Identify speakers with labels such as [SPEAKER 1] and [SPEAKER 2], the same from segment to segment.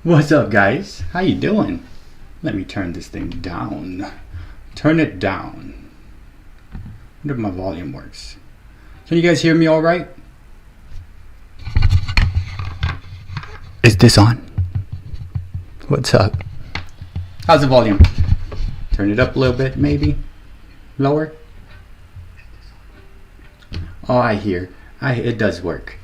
[SPEAKER 1] What's up, guys? How you doing? Let me turn this thing down. Turn it down. I wonder if my volume works. Can you guys hear me all right? Is this on? What's up? How's the volume? Turn it up a little bit, maybe. Lower. Oh, I hear. It does work.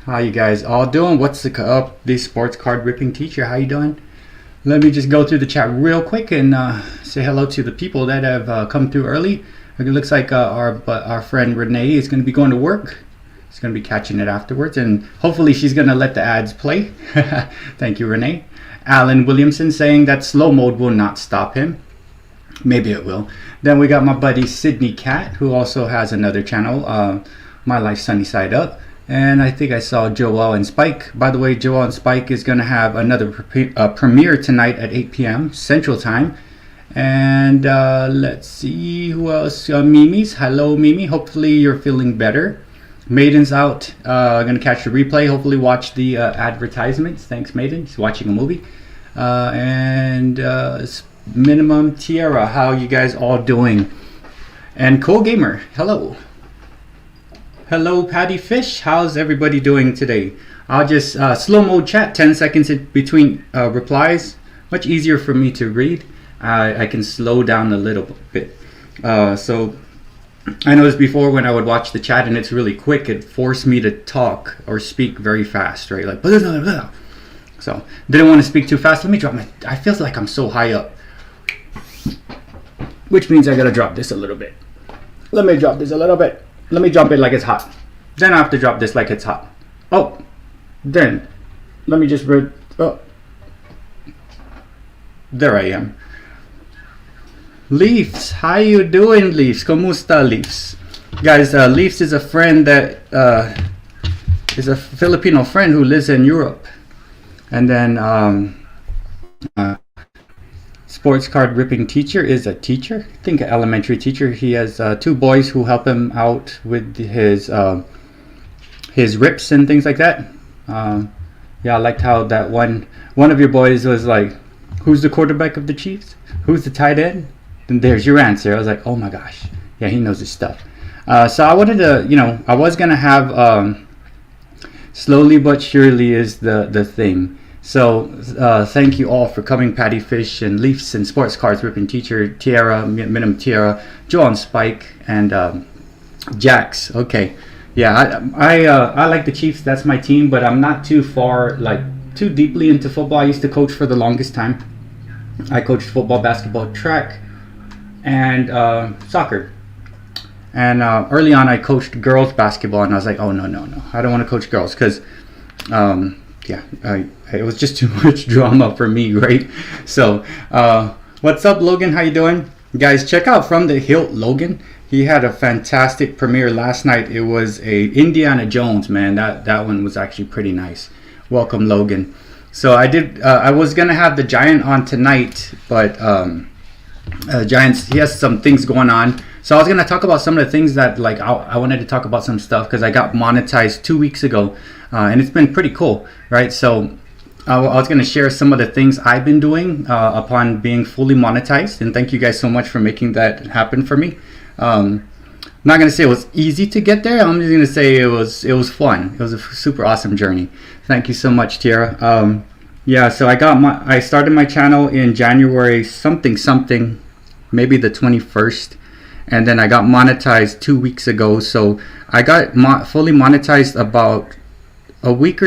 [SPEAKER 1] How you guys all doing? What's up, the sports card ripping teacher? How you doing? Let me just go through the chat real quick and say hello to the people that have come through early. It looks like our friend Renee is going to be going to work. She's going to be catching it afterwards, and hopefully she's going to let the ads play. Thank you, Renee. Alan Williamson saying that slow mode will not stop him. Maybe it will. Then we got my buddy Sydney Cat, who also has another channel, My Life Sunny Side Up. And I think I saw Joel and Spike. By the way, Joel and Spike is going to have another premiere tonight at 8 p.m. Central Time. And let's see who else. Mimi's. Hello, Mimi. Hopefully you're feeling better. Maiden's out. Going to catch the replay. Hopefully watch the advertisements. Thanks, Maiden. She's watching a movie. And Minimum Tiara. How you guys all doing? And Cool Gamer. Hello. Hello, Patty Fish. How's everybody doing today? I'll just slow mode chat, 10 seconds in between replies. Much easier for me to read. I can slow down a little bit. So I noticed before when I would watch the chat and it's really quick, it forced me to talk or speak very fast, right? Like, blah, blah, blah. So didn't want to speak too fast. Let me drop I feel like I'm so high up, which means I gotta drop this a little bit. Let me drop this a little bit. Let me drop it like it's hot. Then I have to drop this like it's hot. Oh, then let me just oh. There I am. Leafs, how you doing, Leafs? ¿Cómo Leafs? Guys, Leafs is a friend that is a Filipino friend who lives in Europe. And then sports card ripping teacher is a teacher. I think an elementary teacher. He has two boys who help him out with his rips and things like that. Yeah, I liked how that one of your boys was like, "Who's the quarterback of the Chiefs? Who's the tight end?" And there's your answer. I was like, "Oh my gosh, yeah, he knows his stuff." So I wanted to, I was gonna have slowly but surely is the thing. So thank you all for coming, Patty Fish and Leafs and Sports Cards Ripping Teacher, Tiara, Minimum Tiara, Joe and Spike, and Jax. Okay, yeah, I like the Chiefs. That's my team, but I'm not too deeply into football. I used to coach for the longest time. I coached football, basketball, track, and soccer. And early on, I coached girls basketball, and I was like, oh no, I don't want to coach girls because. Yeah, it was just too much drama for me, right? So, what's up, Logan? How you doing? Guys, check out From the Hilt, Logan. He had a fantastic premiere last night. It was a Indiana Jones, man. That one was actually pretty nice. Welcome, Logan. So I was gonna have the Giant on tonight, but Giants, he has some things going on. So I was gonna talk about some of the things that I wanted to talk about some stuff because I got monetized 2 weeks ago. And it's been pretty cool, right? So I was going to share some of the things I've been doing upon being fully monetized. And thank you guys so much for making that happen for me. I'm not going to say it was easy to get there. I'm just going to say it was fun. It was a super awesome journey. Thank you so much, Tiara. Yeah, so I started my channel in January something, maybe the 21st. And then I got monetized 2 weeks ago. So I got fully monetized about a week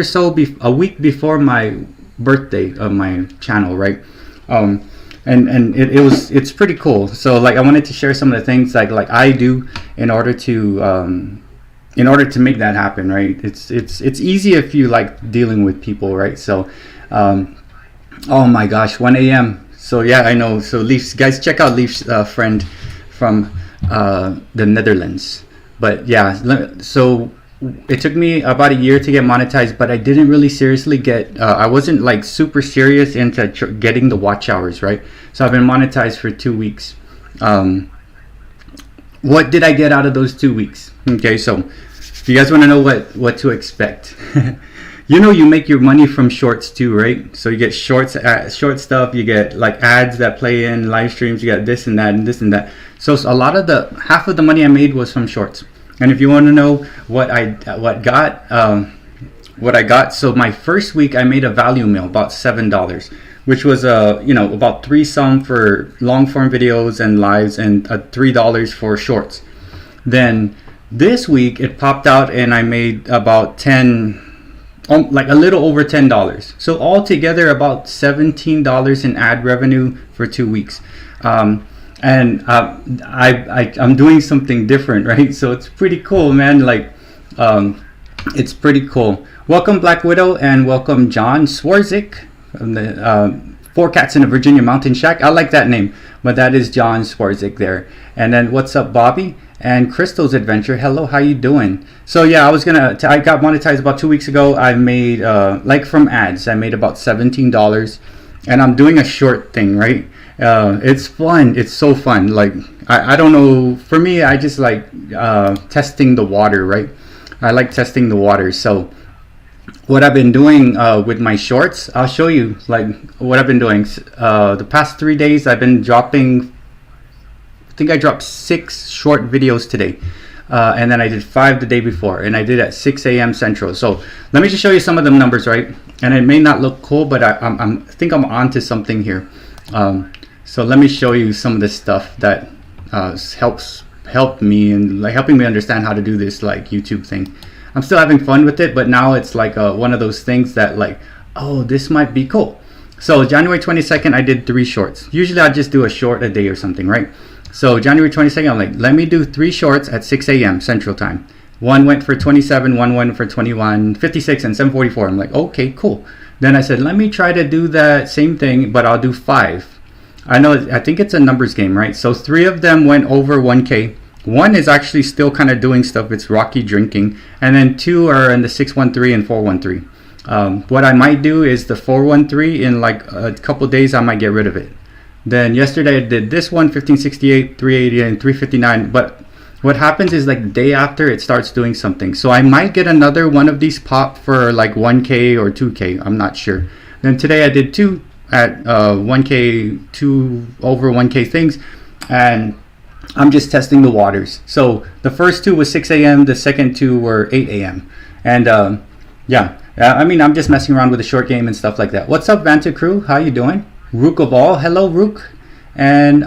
[SPEAKER 1] before my birthday of my channel, right? And it's pretty cool. So I wanted to share some of the things like I do in order to make that happen, right? It's easy if you like dealing with people, right? So oh my gosh, 1 a.m. So yeah, I know. So Leafs, guys, check out Leaf's friend from the Netherlands. But yeah, so it took me about a year to get monetized, but I didn't really seriously I wasn't super serious into getting the watch hours, right? So I've been monetized for 2 weeks. What did I get out of those 2 weeks? Okay, so if you guys want to know what to expect, you know, you make your money from shorts too, right? So you get short stuff, you get like ads that play in live streams, you got this and that and this and that. So a lot of half of the money I made was from shorts. And if you want to know what I got, so my first week I made a value meal about $7, which was about $3 for long form videos and lives, and $3 for shorts. Then this week it popped out and I made about like a little over $10. So altogether about $17 in ad revenue for 2 weeks. I'm doing something different, right? So it's pretty cool, man. Like, it's pretty cool. Welcome Black Widow, and welcome John Swarzik from the 4 Cats in a Virginia Mountain Shack. I like that name, but that is John Swarzik there. And then what's up, Bobby? And Crystal's Adventure, hello, how you doing? So yeah, I got monetized about 2 weeks ago. I made like from ads, I made about $17, and I'm doing a short thing, right? It's fun. It's so fun. Like I don't know, for me, I just like testing the water, right? I like testing the water. So what I've been doing with my shorts, I'll show you like what I've been doing. The past 3 days I've been dropping, I think I dropped 6 short videos today, and then I did 5 the day before, and I did at 6 a.m. Central. So let me just show you some of the numbers, right? And it may not look cool, but I think I'm onto something here. So let me show you some of the stuff that helped me and like helping me understand how to do this like YouTube thing. I'm still having fun with it, but now it's like one of those things that like, oh, this might be cool. So January 22nd, I did 3 shorts. Usually I just do a short a day or something, right? So January 22nd, I'm like, let me do 3 shorts at 6 a.m. Central Time. One went for 27, one went for 21, 56, and 744. I'm like, okay, cool. Then I said, let me try to do that same thing, but I'll do 5. I think it's a numbers game, right? So 3 of them went over 1K. 1 is actually still kind of doing stuff. It's Rocky drinking. And then 2 are in the 613 and 413. What I might do is the 413 in like a couple days, I might get rid of it. Then yesterday I did this one, 1568, 380, and 359. But what happens is like the day after it starts doing something. So I might get another one of these pop for like 1K or 2K. I'm not sure. Then today I did 2 at 1K, 2 over 1K things. And I'm just testing the waters. So the first 2 was 6 a.m. The second 2 were 8 a.m. And yeah, I mean, I'm just messing around with the short game and stuff like that. What's up, Vanta Crew? How you doing? Rook of all, hello Rook, and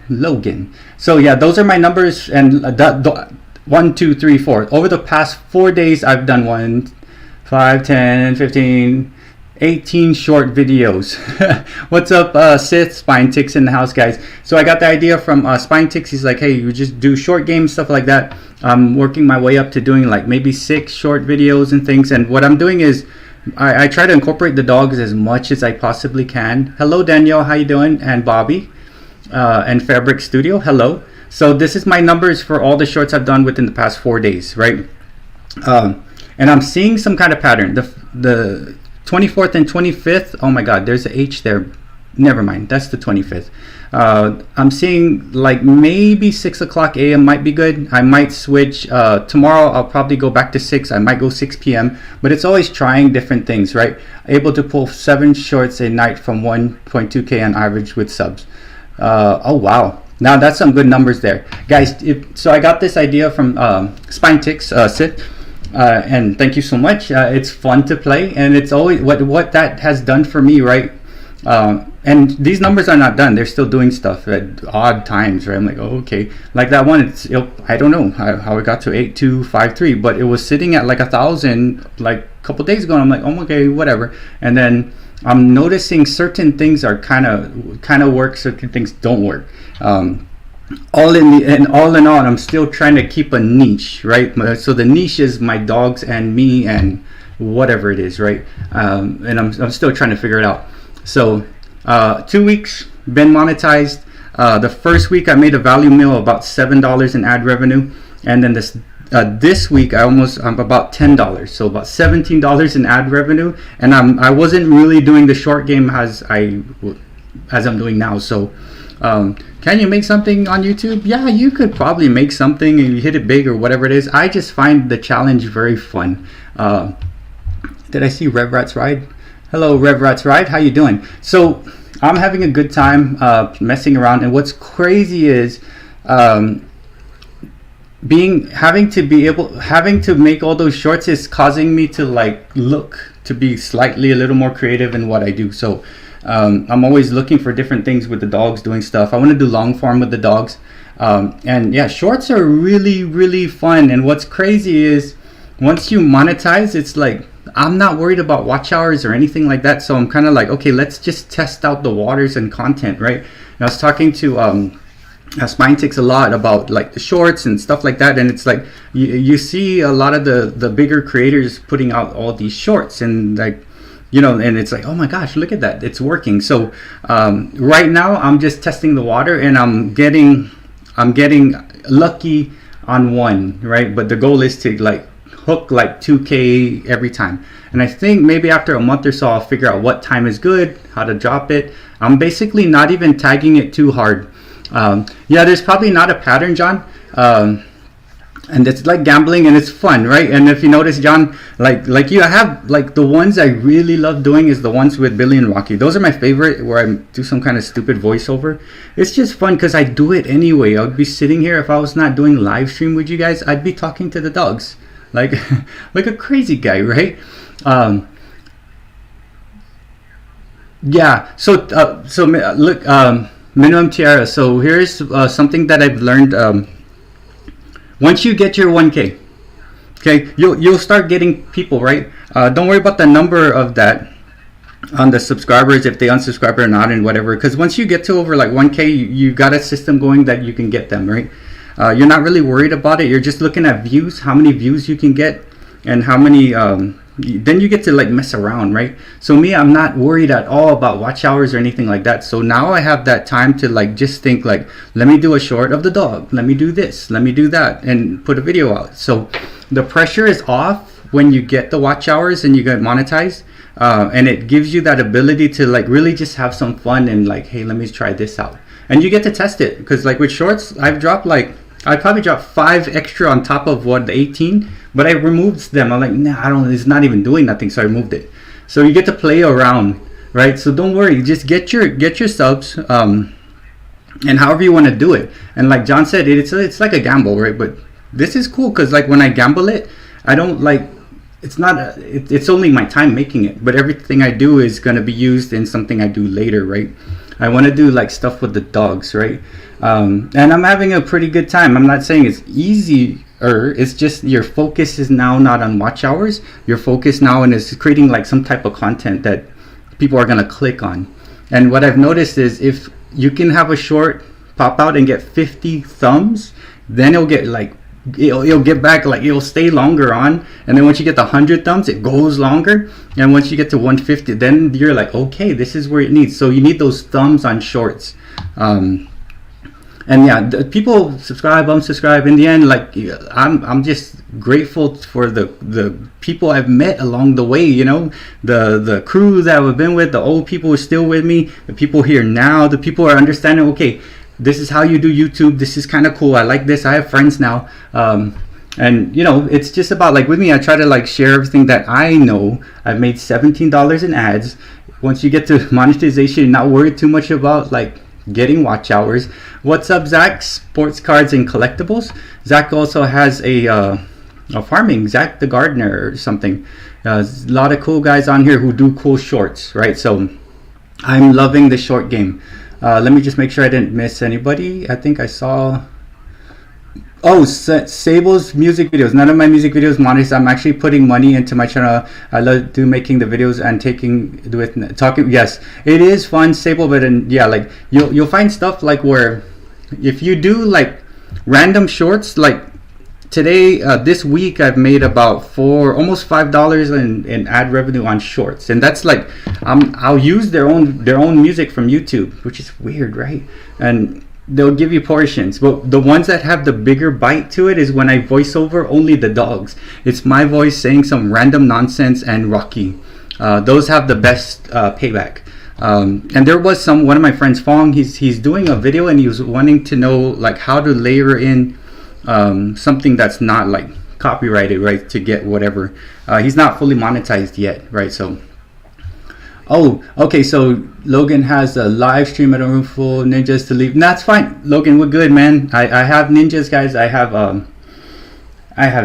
[SPEAKER 1] Logan. So yeah, those are my numbers, and 1, 2, 3, 4. Over the past 4 days, I've done 1, 5, 10, 15, 18 short videos. What's up, Sith? Spine Ticks in the house, guys. So I got the idea from Spine Ticks. He's like, hey, you just do short games, stuff like that. I'm working my way up to doing like maybe 6 short videos and things. And what I'm doing is I try to incorporate the dogs as much as I possibly can. Hello, Danielle. How you doing? And Bobby and Fabric Studio. Hello. So this is my numbers for all the shorts I've done within the past 4 days, right? And I'm seeing some kind of pattern. The 24th and 25th. Oh my God, there's an H there. Never mind. That's the 25th. I'm seeing like maybe 6 o'clock a.m. might be good. I might switch. Tomorrow I'll probably go back to 6. I might go 6 p.m. But it's always trying different things, right? Able to pull 7 shorts a night from 1.2K on average with subs. Oh wow. Now that's some good numbers there, guys. So I got this idea from Spine Ticks, Sid. And thank you so much. It's fun to play, and it's always what that has done for me, right? And these numbers are not done. They're still doing stuff at odd times, right? I'm like, oh, okay. Like that one, I don't know how it got to 8253, but it was sitting at like 1,000 like a couple days ago. And I'm like, oh, okay, whatever. And then I'm noticing certain things are kind of work, certain things don't work. All in all, I'm still trying to keep a niche, right? So the niche is my dogs and me and whatever it is, right? And I'm still trying to figure it out. So 2 weeks, been monetized. The first week I made a value meal about $7 in ad revenue, and then this week I'm about $10, so about $17 in ad revenue. And I wasn't really doing the short game as as I'm doing now. So can you make something on YouTube? Yeah, you could probably make something and you hit it big or whatever it is. I just find the challenge very fun. Did I see Rev Rats Ride? Hello, Rev Rats Ride. How you doing? So I'm having a good time messing around, and what's crazy is having to make all those shorts is causing me to like look to be slightly a little more creative in what I do. So I'm always looking for different things with the dogs, doing stuff. I want to do long form with the dogs, and yeah, shorts are really fun. And what's crazy is once you monetize, it's like I'm not worried about watch hours or anything like that. So I'm kind of like, okay, let's just test out the waters and content, right? And I was talking to Spine Ticks a lot about like the shorts and stuff like that, and it's like you see a lot of the bigger creators putting out all these shorts, and like, you know, and it's like, oh my gosh, look at that, it's working. So right now I'm just testing the water, and I'm getting lucky on one, right? But the goal is to like hook like 2K every time, and I think maybe after a month or so I'll figure out what time is good, how to drop it. I'm basically not even tagging it too hard. Yeah, there's probably not a pattern, John, and it's like gambling, and it's fun, right? And if you notice, John, like you, I have like the ones I really love doing is the ones with Billy and Rocky. Those are my favorite, where I do some kind of stupid voiceover. It's just fun because I do it anyway. I would be sitting here, if I was not doing live stream with you guys, I'd be talking to the dogs like like a crazy guy, right? Yeah, so look, minimum tiara. So here's something that I've learned. Once you get your 1K, okay, you'll start getting people, right? Don't worry about the number of that on the subscribers, if they unsubscribe or not, and whatever, because once you get to over like 1K, you got a system going that you can get them, right? You're not really worried about it. You're just looking at views, how many views you can get, and how many then you get to like mess around, right? So me, I'm not worried at all about watch hours or anything like that. So now I have that time to like just think like, let me do a short of the dog, let me do this, let me do that, and put a video out. So the pressure is off when you get the watch hours and you get monetized, and it gives you that ability to like really just have some fun and like, hey, let me try this out, and you get to test it. Because like with shorts, I probably dropped 5 extra on top of what, the 18, but I removed them. I'm like, nah, it's not even doing nothing, so I removed it. So you get to play around, right? So don't worry, just get your subs, and however you want to do it. And like John said, it's like a gamble, right? But this is cool because like when I gamble it, I don't like, it's only my time making it, but everything I do is going to be used in something I do later, right? I want to do like stuff with the dogs, right? And I'm having a pretty good time. I'm not saying it's easier, it's just your focus is now not on watch hours. Your focus now is creating like some type of content that people are going to click on. And what I've noticed is if you can have a short pop out and get 50 thumbs, then it'll get like, it'll get back, like it'll stay longer on, and then once you get the 100 thumbs, it goes longer, and once you get to 150, then you're like, okay, this is where it needs. So you need those thumbs on shorts. And yeah, people subscribe, unsubscribe. In the end, like I'm just grateful for the people I've met along the way. You know, the crew that I've been with, the old people who are still with me, the people here now, the people are understanding. Okay, this is how you do YouTube. This is kind of cool. I like this. I have friends now. And you know, it's just about like with me, I try to like share everything that I know. I've made $17 in ads. Once you get to monetization, not worry too much about like getting watch hours. What's up, Zach? Sports cards and collectibles. Zach also has a farming, Zach the gardener or something. A lot of cool guys on here who do cool shorts, right? So I'm loving the short game. Let me just make sure I didn't miss anybody. I think I saw, oh, Sable's music videos. None of my music videos monetized. I'm actually putting money into my channel. I love making the videos and talking. Yes, it is fun, Sable, but yeah, like you'll find stuff like where if you do like random shorts, like today, this week I've made about almost $5 in ad revenue on shorts, and that's like I'll use their own music from YouTube, which is weird, right? And they'll give you portions, but the ones that have the bigger bite to it is when I voice over only the dogs. It's my voice saying some random nonsense and Rocky. Those have the best payback. And there was one of my friends, Fong, he's doing a video, and he was wanting to know like how to layer in something that's not like copyrighted, right, to get whatever. He's not fully monetized yet, right? So okay, so Logan has a live stream at a room full of ninjas to leave. And that's fine, Logan, we're good, man. I have ninjas, guys. I have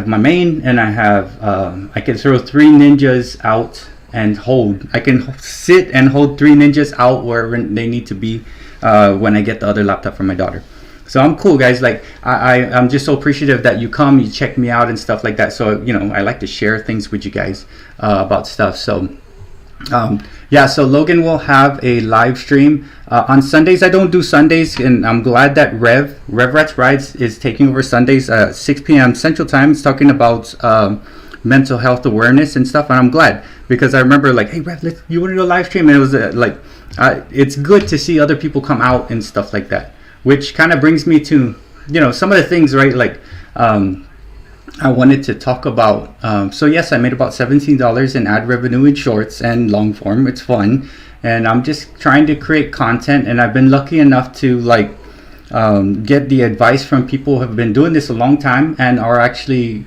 [SPEAKER 1] my main, and I can throw 3 ninjas out and hold. I can sit and hold 3 ninjas out wherever they need to be when I get the other laptop from my daughter. So I'm cool, guys. Like I'm just so appreciative that you come, you check me out and stuff like that. So I like to share things with you guys about stuff. So yeah, so Logan will have a live stream on Sundays. I don't do Sundays, and I'm glad that Rev Rats Rides is taking over Sundays 6 p.m. Central Time. It's talking about mental health awareness and stuff, and I'm glad, because I remember like, hey Rev, you want to do a live stream? And it was it's good to see other people come out and stuff like that, which kind of brings me to some of the things, right? Like I wanted to talk about. So yes, I made about $17 in ad revenue in shorts and long form. It's fun, and I'm just trying to create content, and I've been lucky enough to get the advice from people who have been doing this a long time and are actually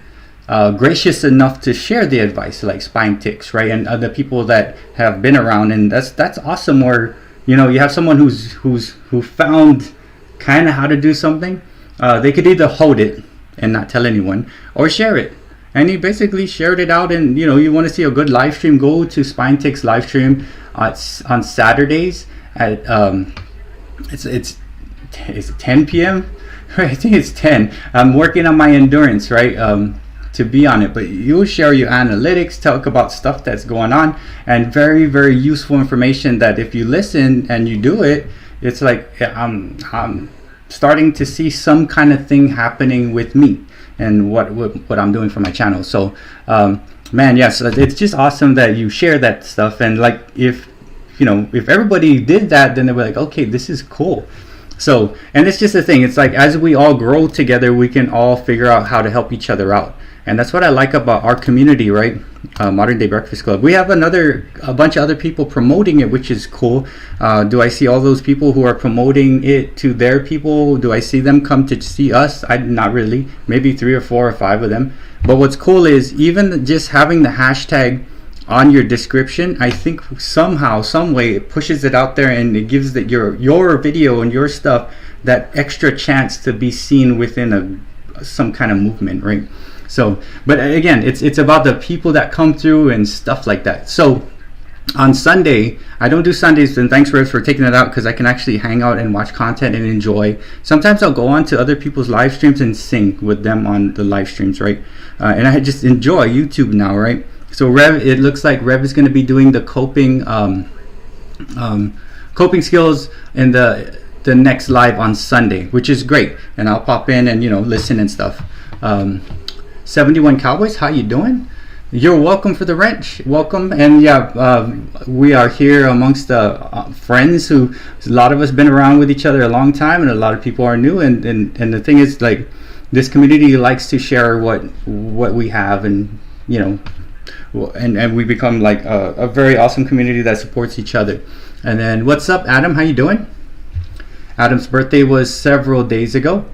[SPEAKER 1] gracious enough to share the advice, like Spine Ticks, right, and other people that have been around. And that's awesome, where you have someone who found kind of how to do something. They could either hold it and not tell anyone, or share it. And he basically shared it out. And you want to see a good live stream, go to Spine Ticks live stream on Saturdays at it's 10 p.m. I think it's 10. I'm working on my endurance, right, to be on it. But you share your analytics, talk about stuff that's going on, and very, very useful information that if you listen and you do it, it's like I'm starting to see some kind of thing happening with me and what I'm doing for my channel. So man, yes, it's just awesome that you share that stuff. And like if everybody did that, then they were like, okay, this is cool. So, and it's just a thing, it's like as we all grow together, we can all figure out how to help each other out. And that's what I like about our community, right? Modern Day Breakfast Club. We have a bunch of other people promoting it, which is cool. Do I see all those people who are promoting it to their people? Do I see them come to see us? Not really. Maybe 3 or 4 or 5 of them. But what's cool is even just having the hashtag on your description, I think somehow, some way, it pushes it out there, and it gives your video and your stuff that extra chance to be seen within some kind of movement, right? So, but again, it's about the people that come through and stuff like that. So on Sunday, I don't do Sundays, and thanks Rose for taking it out, because I can actually hang out and watch content and enjoy. Sometimes I'll go on to other people's live streams and sing with them on the live streams, right? And I just enjoy YouTube now, right? So Rev, it looks like Rev is going to be doing the coping skills in the next live on Sunday, which is great. And I'll pop in and listen and stuff. 71 Cowboys, how you doing? You're welcome for the wrench. Welcome. And yeah, we are here amongst friends who, a lot of us been around with each other a long time, and a lot of people are new. And the thing is, like, this community likes to share what we have, and and we become like a very awesome community that supports each other. And then what's up, Adam? How you doing? Adam's birthday was several days ago.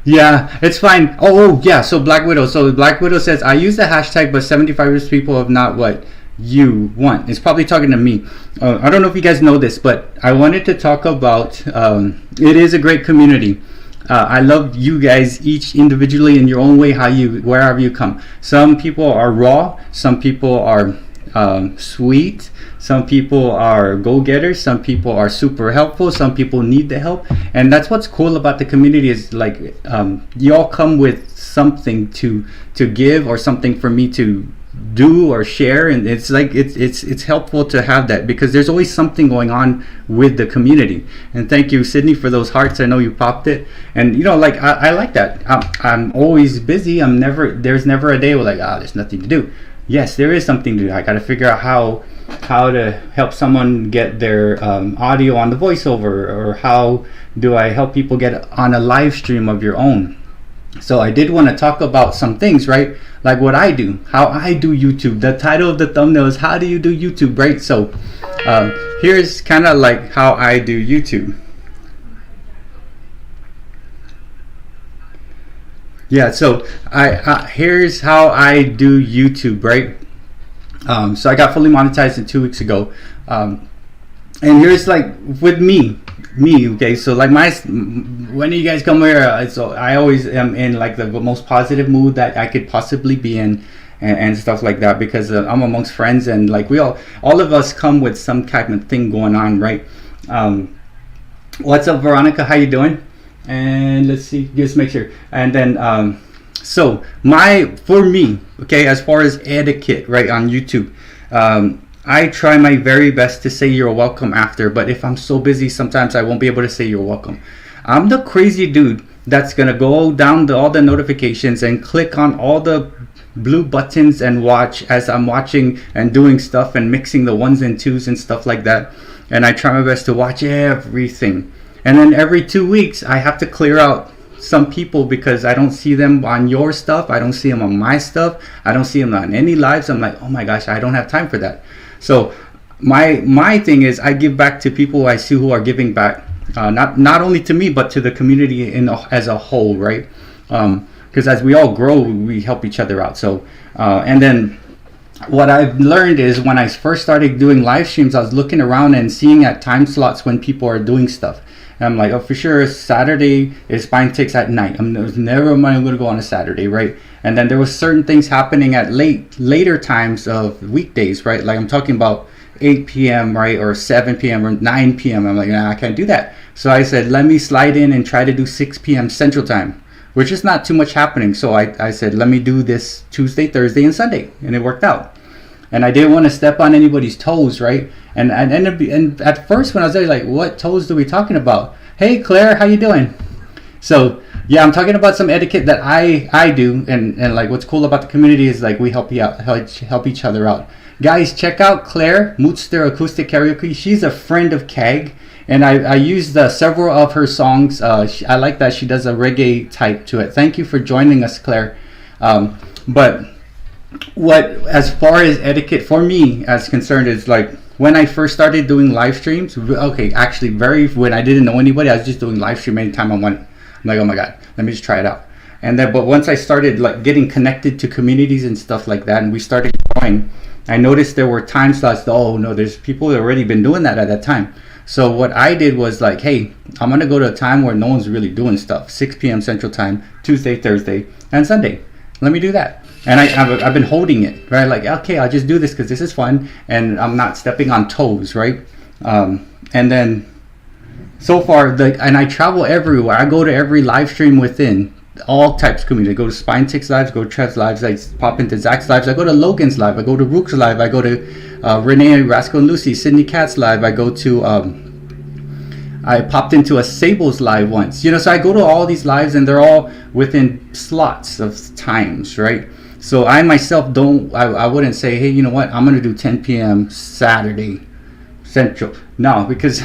[SPEAKER 1] Yeah, it's fine. Oh yeah, so Black Widow. So Black Widow says, I use the hashtag, but 75% people have not what you want. It's probably talking to me. I don't know if you guys know this, but I wanted to talk about, it is a great community. I love you guys each individually in your own way, wherever you come. Some people are raw, some people are sweet, some people are go-getters, some people are super helpful, some people need the help. And that's what's cool about the community, is like you all come with something to give, or something for me to do or share, and it's like it's helpful to have that, because there's always something going on with the community. And thank you, Sydney, for those hearts. I know you popped it, and like I like that. I'm always busy. There's never a day where like there's nothing to do. Yes, there is something to do. I got to figure out how to help someone get their audio on the voiceover, or how do I help people get on a live stream of your own. So I did want to talk about some things, right? Like what I do, how I do YouTube. The title of the thumbnail is how do you do YouTube, right? So here's kind of like how I do YouTube. Yeah, so here's how I do YouTube, right? So I got fully monetized 2 weeks ago, and here's like with me, okay. So like when you guys come here, so I always am in like the most positive mood that I could possibly be in, and stuff like that, because I'm amongst friends, and like we all of us come with some kind of thing going on, right? What's up, Veronica? How you doing? And let's see, just make sure. And then so for me, okay, as far as etiquette, right, on YouTube, I try my very best to say you're welcome after, but if I'm so busy, sometimes I won't be able to say you're welcome. I'm the crazy dude that's gonna go down all the notifications and click on all the blue buttons and watch as I'm watching and doing stuff and mixing the ones and twos and stuff like that. And I try my best to watch everything. And then every 2 weeks, I have to clear out some people because I don't see them on your stuff. I don't see them on my stuff. I don't see them on any lives. I'm like, oh my gosh, I don't have time for that. So my thing is I give back to people I see who are giving back, not only to me, but to the community as a whole, right? Because as we all grow, we help each other out. So, and then what I've learned is when I first started doing live streams, I was looking around and seeing at time slots when people are doing stuff. And I'm like, oh, for sure, Saturday is Spine Ticks at night. There's never mind I'm going to go on a Saturday, right? And then there was certain things happening at later times of weekdays, right? Like I'm talking about 8 p.m., right? Or 7 p.m. or 9 p.m. I'm like, nah, I can't do that. So I said, let me slide in and try to do 6 p.m. Central Time, which is not too much happening. So I said, let me do this Tuesday, Thursday, and Sunday. And it worked out. And I didn't want to step on anybody's toes, right? And at first when I was there, like, what toes are we talking about? Hey, Claire, how you doing? So yeah, I'm talking about some etiquette that I do, and like what's cool about the community is like we help each other out. Guys, check out Claire Mootster Acoustic Karaoke. She's a friend of Kag, and I used several of her songs. I like that she does a reggae type to it. Thank you for joining us, Claire. But as far as etiquette for me as concerned is like when I first started doing live streams, okay, actually when I didn't know anybody, I was just doing live stream anytime I wanted. I'm like, oh my god, let me just try it out. And then but once I started like getting connected to communities and stuff like that, and we started growing, I noticed there were time slots that, oh no, there's people that already been doing that at that time. So what I did was like, hey, I'm gonna go to a time where no one's really doing stuff, 6 p.m. Central Time, Tuesday, Thursday, and Sunday. Let me do that. And I've been holding it, right? Like, okay, I'll just do this because this is fun and I'm not stepping on toes, right? And then so far, and I travel everywhere. I go to every live stream within all types of community. I go to Spine Ticks lives, go to Trev's lives, I pop into Zach's lives, I go to Logan's live, I go to Rook's live, I go to Renee, Rascal and Lucy, Sydney Cat's live, I go to I popped into a Sable's live once, so I go to all these lives and they're all within slots of times, right? So I myself I wouldn't say, hey, you know what, I'm gonna do 10 p.m. Saturday Central. No, because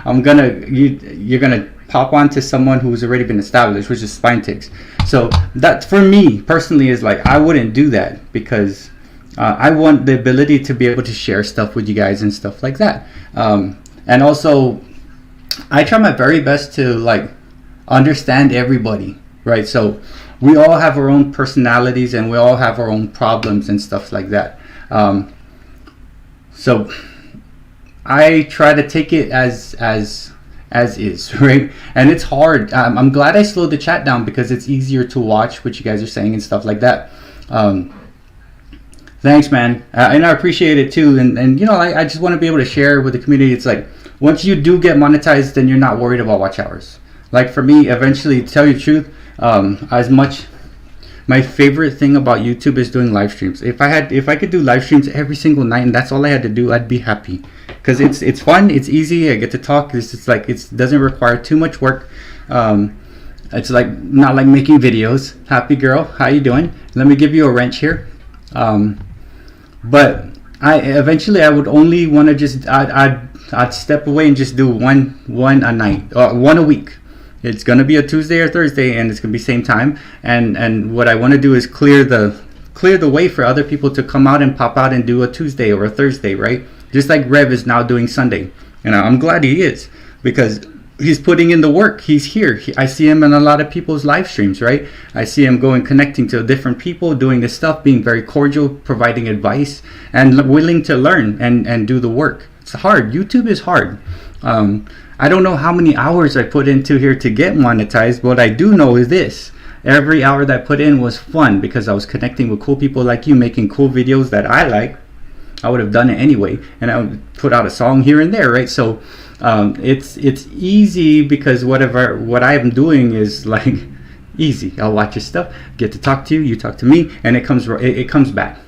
[SPEAKER 1] you're gonna pop onto someone who's already been established, which is Spine Ticks. So that for me personally is like, I wouldn't do that because I want the ability to be able to share stuff with you guys and stuff like that. And also I try my very best to like understand everybody, right? So we all have our own personalities and we all have our own problems and stuff like that. So I try to take it as is, right? And it's hard. I'm glad I slowed the chat down because it's easier to watch what you guys are saying and stuff like that. Thanks, man. And I appreciate it too. And I just want to be able to share with the community. It's like, once you do get monetized, then you're not worried about watch hours. Like for me, eventually, to tell you the truth, my favorite thing about YouTube is doing live streams. If I could do live streams every single night and that's all I had to do, I'd be happy. Because it's fun, it's easy, I get to talk. It's like it doesn't require too much work. It's like not like making videos. Happy girl, how you doing? Let me give you a wrench here. But I would only want to just I'd step away and just do one a night or one a week. It's going to be a Tuesday or Thursday, and it's going to be same time. And what I want to do is clear the way for other people to come out and pop out and do a Tuesday or a Thursday, right? Just like Rev is now doing Sunday. And I'm glad he is, because he's putting in the work. He's here. I see him in a lot of people's live streams, right? I see him going, connecting to different people, doing this stuff, being very cordial, providing advice, and willing to learn and do the work. It's hard. YouTube is hard. I don't know how many hours I put into here to get monetized. What I do know is this: every hour that I put in was fun, because I was connecting with cool people like you, making cool videos that I like. I would have done it anyway, and I would put out a song here and there, right? So it's easy, because what I am doing is like easy. I'll watch your stuff, get to talk to you, you talk to me, and it comes back.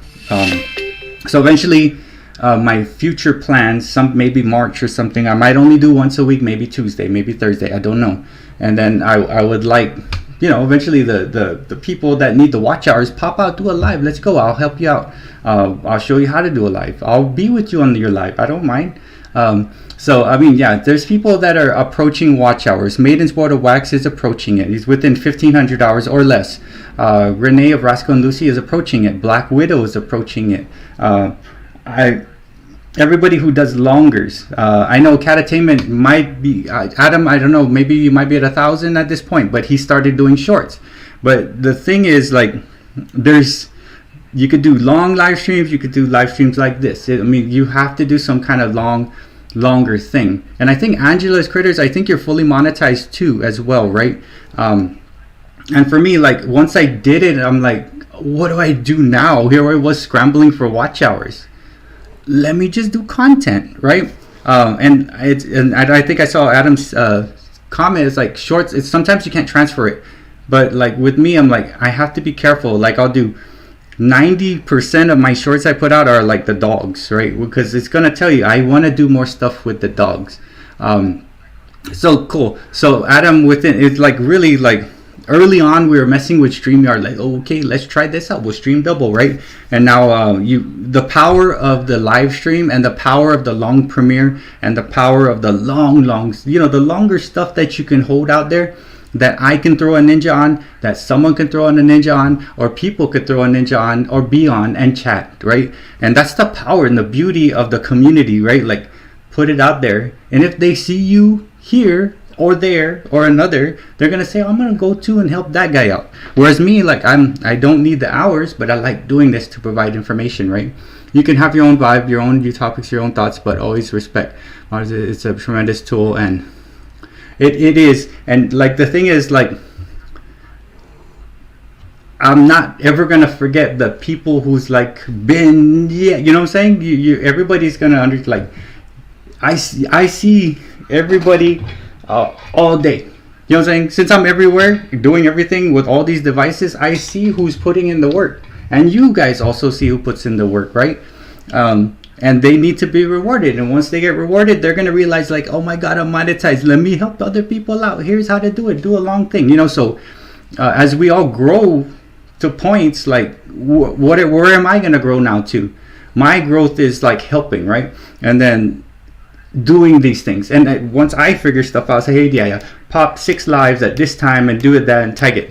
[SPEAKER 1] So eventually, my future plans, maybe March or something, I might only do once a week, maybe Tuesday, maybe Thursday, I don't know. And then I would like, eventually the people that need the watch hours, pop out, do a live. Let's go. I'll help you out. I'll show you how to do a live. I'll be with you on your live. I don't mind. So I mean, yeah, there's people that are approaching watch hours. Maiden's Board of Wax is approaching it. He's within 1,500 hours or less. Renee of Rascal and Lucy is approaching it. Black Widow is approaching it. Everybody who does longers, I know Catattainment might be, Adam, I don't know, maybe you might be at 1,000 at this point, but he started doing shorts. But the thing is, like, you could do long live streams, you could do live streams like this. I mean, you have to do some kind of longer thing. And I think Angela's Critters, I think you're fully monetized too as well, right? And for me, like, once I did it, I'm like, what do I do now? Here I was scrambling for watch hours. Let me just do content, right? And I think I saw Adam's comment. It's like shorts. It's sometimes you can't transfer it, but like with me, I'm like, I have to be careful. Like, I'll do 90% of my shorts I put out are like the dogs, right? Because it's gonna tell you I want to do more stuff with the dogs. So cool. So Adam, it's like really like. Early on, we were messing with StreamYard, like, oh, okay, let's try this out. We'll stream double, right? And now the power of the live stream, and the power of the long premiere, and the power of the long, the longer stuff that you can hold out there, that I can throw a ninja on, that someone can throw a ninja on, or people could throw a ninja on, or be on and chat, right? And that's the power and the beauty of the community, right? Like, put it out there, and if they see you here or there or another, they're gonna say, I'm gonna go to and help that guy out. Whereas me, like, I don't need the hours, but I like doing this to provide information, right? You can have your own vibe, your own topics, your own thoughts, but always respect. It's a tremendous tool, and it is. And like, the thing is, like, I'm not ever gonna forget the people who's like been, you know what I'm saying? Everybody's gonna like, I see everybody all day. You know what I'm saying? Since I'm everywhere, doing everything with all these devices, I see who's putting in the work. And you guys also see who puts in the work, right? And they need to be rewarded. And once they get rewarded, they're going to realize, like, oh my God, I'm monetized. Let me help other people out. Here's how to do it. Do a long thing. So as we all grow to points, like, where am I going to grow now to? My growth is like helping, right? And then doing these things, and once I figure stuff out, I say, hey, yeah, pop 6 lives at this time and do it that and tag it.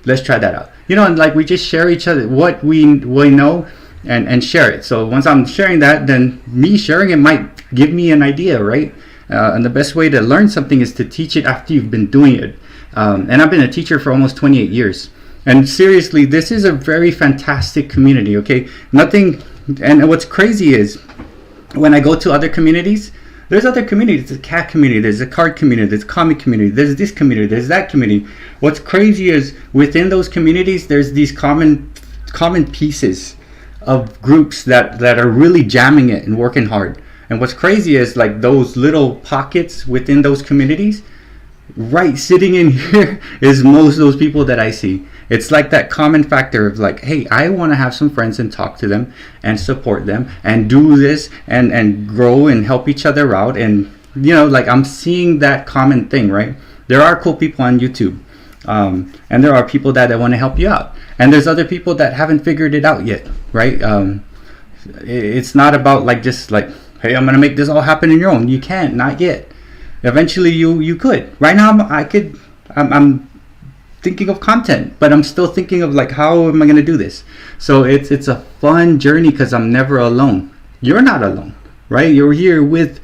[SPEAKER 1] Let's try that out. And like, we just share each other what we know and share it. So once I'm sharing that, then me sharing it might give me an idea, right? And the best way to learn something is to teach it after you've been doing it. And I've been a teacher for almost 28 years. And seriously, this is a very fantastic community, okay? And what's crazy is, when I go to other communities, there's other communities. There's a cat community, there's a card community, there's a comic community, there's this community, there's that community. What's crazy is, within those communities, there's these common pieces of groups that are really jamming it and working hard. And what's crazy is, like, those little pockets within those communities, right sitting in here, is most of those people that I see. It's like that common factor of like, hey, I want to have some friends and talk to them and support them and do this and grow and help each other out. And, like, I'm seeing that common thing, right? There are cool people on YouTube. And there are people that want to help you out. And there's other people that haven't figured it out yet, right? It's not about like, just like, hey, I'm going to make this all happen on your own. You can't, not yet. Eventually you could. Right now I'm thinking of content, but I'm still thinking of like, how am I going to do this? So it's a fun journey because I'm never alone. You're not alone, right? You're here with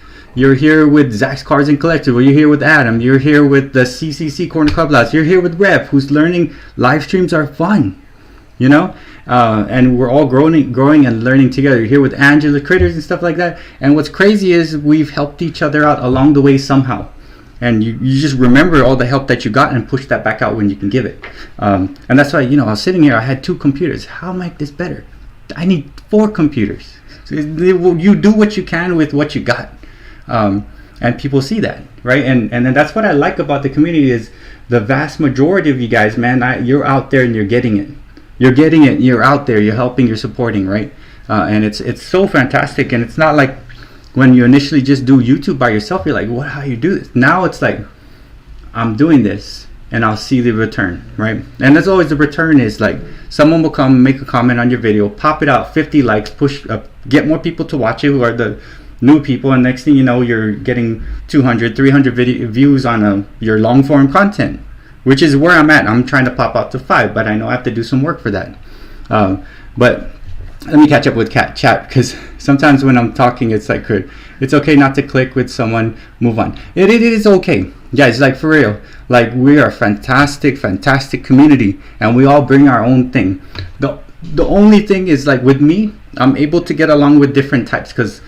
[SPEAKER 1] Zach's Cars and Collectibles. You're here with Adam. You're here with the CCC Corner Clubhouse. You're here with Rev, who's learning live streams are fun, you know, and we're all growing and learning together. You're here with Angela Critters and stuff like that. And what's crazy is we've helped each other out along the way somehow. And you just remember all the help that you got and push that back out when you can give it. And that's why, I was sitting here, I had 2 computers. How am I this better? I need 4 computers. So you do what you can with what you got. And people see that, right? And then that's what I like about the community is the vast majority of you guys, man, you're out there and you're getting it. You're getting it, you're out there, you're helping, you're supporting, right? And it's so fantastic. And it's not like when you initially just do YouTube by yourself, you're like, how you do this? Now it's like, I'm doing this and I'll see the return, right? And as always, the return is like, someone will come, make a comment on your video, pop it out, 50 likes, push up, get more people to watch it who are the new people, and next thing you know, you're getting 200, 300 views on your long form content, which is where I'm at. I'm trying to pop out to 5, but I know I have to do some work for that. But let me catch up with chat, because sometimes when I'm talking, it's like, it's okay not to click with someone, move on. It is okay, guys, like for real. Like, we are a fantastic community, and we all bring our own thing. The only thing is, like with me, I'm able to get along with different types, because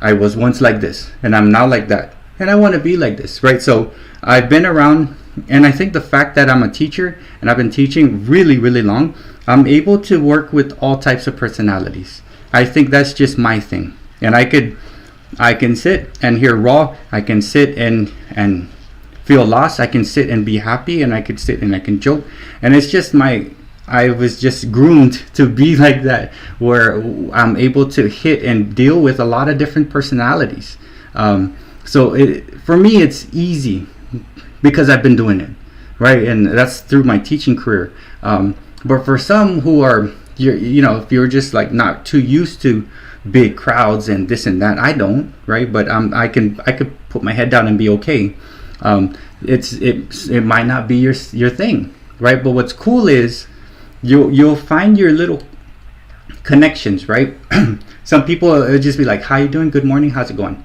[SPEAKER 1] I was once like this, and I'm now like that, and I want to be like this, right? So I've been around, and I think the fact that I'm a teacher, and I've been teaching really long, I'm able to work with all types of personalities. I think that's just my thing. And I can sit and hear raw. I can sit and feel lost. I can sit and be happy, and I can sit and I can joke. And it's just I was just groomed to be like that, where I'm able to hit and deal with a lot of different personalities. So for me, it's easy because I've been doing it, right? And that's through my teaching career. But for some who are, if you're just like not too used to big crowds and this and that, I don't, right? But I could put my head down and be okay. It might not be your thing, right? But what's cool is you'll find your little connections, right? Some people will just be like, how you doing? Good morning. How's it going?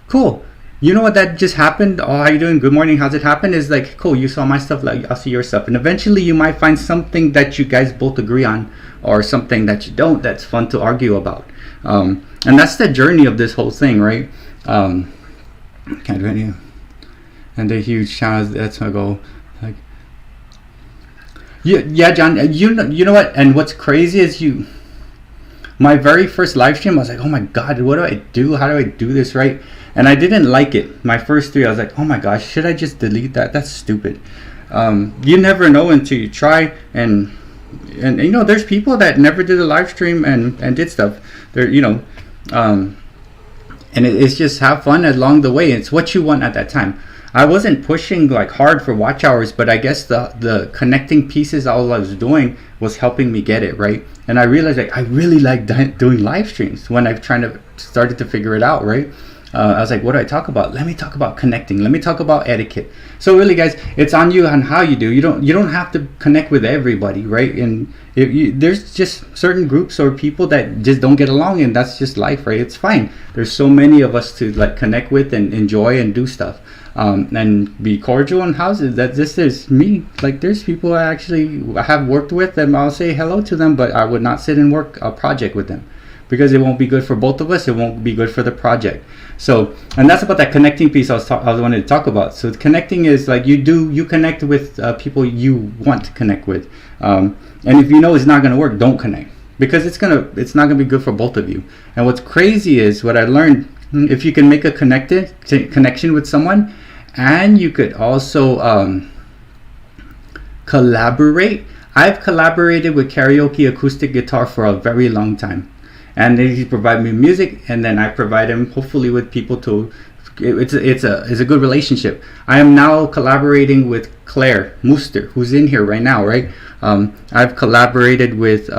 [SPEAKER 1] Cool. You know what that just happened? Oh, how you doing? Good morning. How's it happen? Is like, cool. You saw my stuff, like I'll see your stuff. And eventually you might find something that you guys both agree on, or something that you don't, that's fun to argue about. And that's the journey of this whole thing, right? Can't do any. And the huge channels, that's my goal. Like, yeah, John, you know what? And what's crazy is my very first live stream, I was like, oh my God, what do I do? How do I do this, right? And I didn't like it. My first 3, I was like, oh my gosh, should I just delete that? That's stupid. You never know until you try. And there's people that never did a live stream and did stuff. And it's just have fun along the way. It's what you want at that time. I wasn't pushing like hard for watch hours, but I guess the connecting pieces all I was doing was helping me get it, right? And I realized like I really like doing live streams when I've started to figure it out, right? I was like, what do I talk about? Let me talk about connecting. Let me talk about etiquette. So really, guys, it's on you on how you do. You don't have to connect with everybody, right? And there's just certain groups or people that just don't get along, and that's just life, right? It's fine. There's so many of us to like connect with and enjoy and do stuff, and be cordial in houses. That this is me. Like there's people I actually have worked with, and I'll say hello to them, but I would not sit and work a project with them, because it won't be good for both of us. It won't be good for the project. So, and that's about that connecting piece I was wanting to talk about. So connecting is like you connect with people you want to connect with, and if you know it's not going to work, don't connect, because it's not going to be good for both of you. And what's crazy is what I learned: if you can make a connection with someone, and you could also collaborate. I've collaborated with Karaoke Acoustic Guitar for a very long time. And then he provide me music, and then I provide him hopefully with people to. It's a good relationship. I am now collaborating with Claire Mooster, who's in here right now, right? I've collaborated with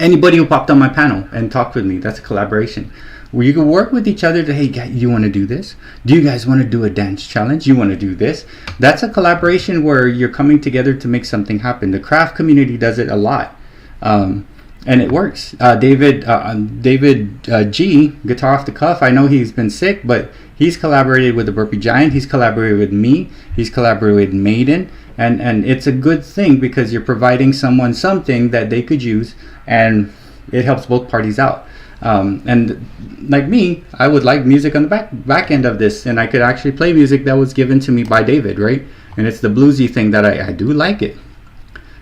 [SPEAKER 1] anybody who popped on my panel and talked with me. That's a collaboration. where you can work with each other to, hey, guys, you want to do this? Do you guys want to do a dance challenge? You want to do this? That's a collaboration where you're coming together to make something happen. The craft community does it a lot. And it works. David G, Guitar Off the Cuff, I know he's been sick, but he's collaborated with the Burpee Giant. He's collaborated with me. He's collaborated with Maiden. And it's a good thing because you're providing someone something that they could use, and it helps both parties out. And like me, I would like music on the back end of this, and I could actually play music that was given to me by David, right? And it's the bluesy thing that I do like it.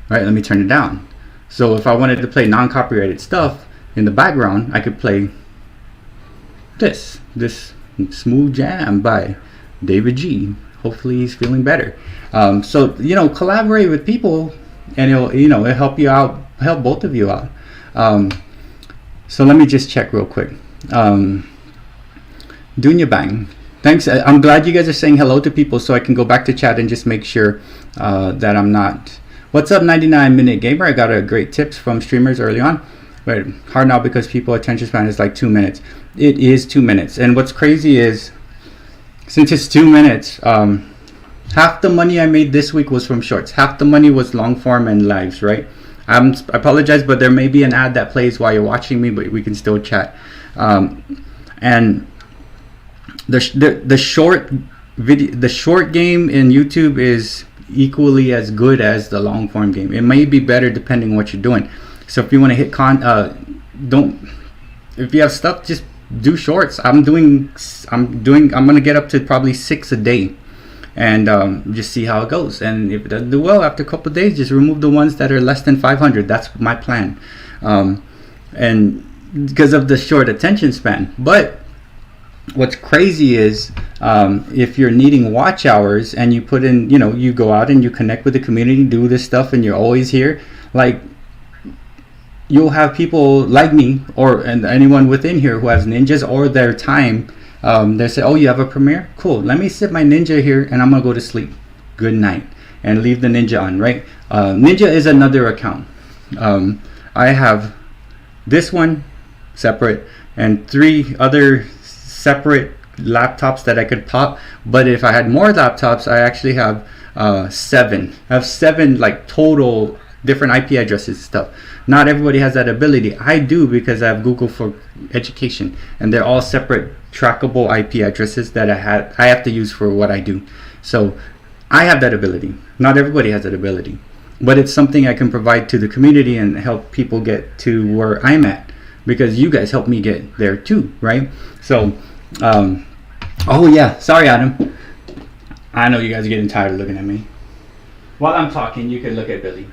[SPEAKER 1] Right, let me turn it down. So if I wanted to play non-copyrighted stuff in the background, I could play this Smooth Jam by David G. Hopefully he's feeling better. So, you know, collaborate with people, and it'll help you out, help both of you out. So let me just check real quick. Dunya Bang, thanks. I'm glad you guys are saying hello to people, so I can go back to chat and just make sure that I'm not. What's up, 99-minute gamer? I got a great tips from streamers early on, but hard now because people attention span is like 2 minutes. It is 2 minutes, and what's crazy is, since it's 2 minutes, half the money I made this week was from shorts. Half the money was long form and lives, right? I apologize, but there may be an ad that plays while you're watching me, but we can still chat. And the short video, the short game in YouTube is equally as good as the long form game. It may be better depending on what you're doing. So if you want to hit if you have stuff, just do shorts. I'm gonna get up to probably 6 a day, and just see how it goes. And if it doesn't do well after a couple of days, just remove the ones that are less than 500. That's my plan. And because of the short attention span. But what's crazy is, if you're needing watch hours and you put in, you go out and you connect with the community, do this stuff, and you're always here, like, you'll have people like me and anyone within here who has ninjas or their time. They say, oh, you have a premiere? Cool. Let me sit my ninja here and I'm going to go to sleep. Good night. And leave the ninja on, right? Ninja is another account. I have this one separate and 3 other separate laptops that I could pop. But if I had more laptops, I actually have 7. I have 7 like total different IP addresses and stuff. Not everybody has that ability. I do, because I have Google for Education, and they're all separate trackable IP addresses that I have to use for what I do. So I have that ability. Not everybody has that ability, but it's something I can provide to the community and help people get to where I'm at, because you guys help me get there too, right? So oh yeah, sorry Adam, I know you guys are getting tired of looking at me. While I'm talking, you can look at Billy.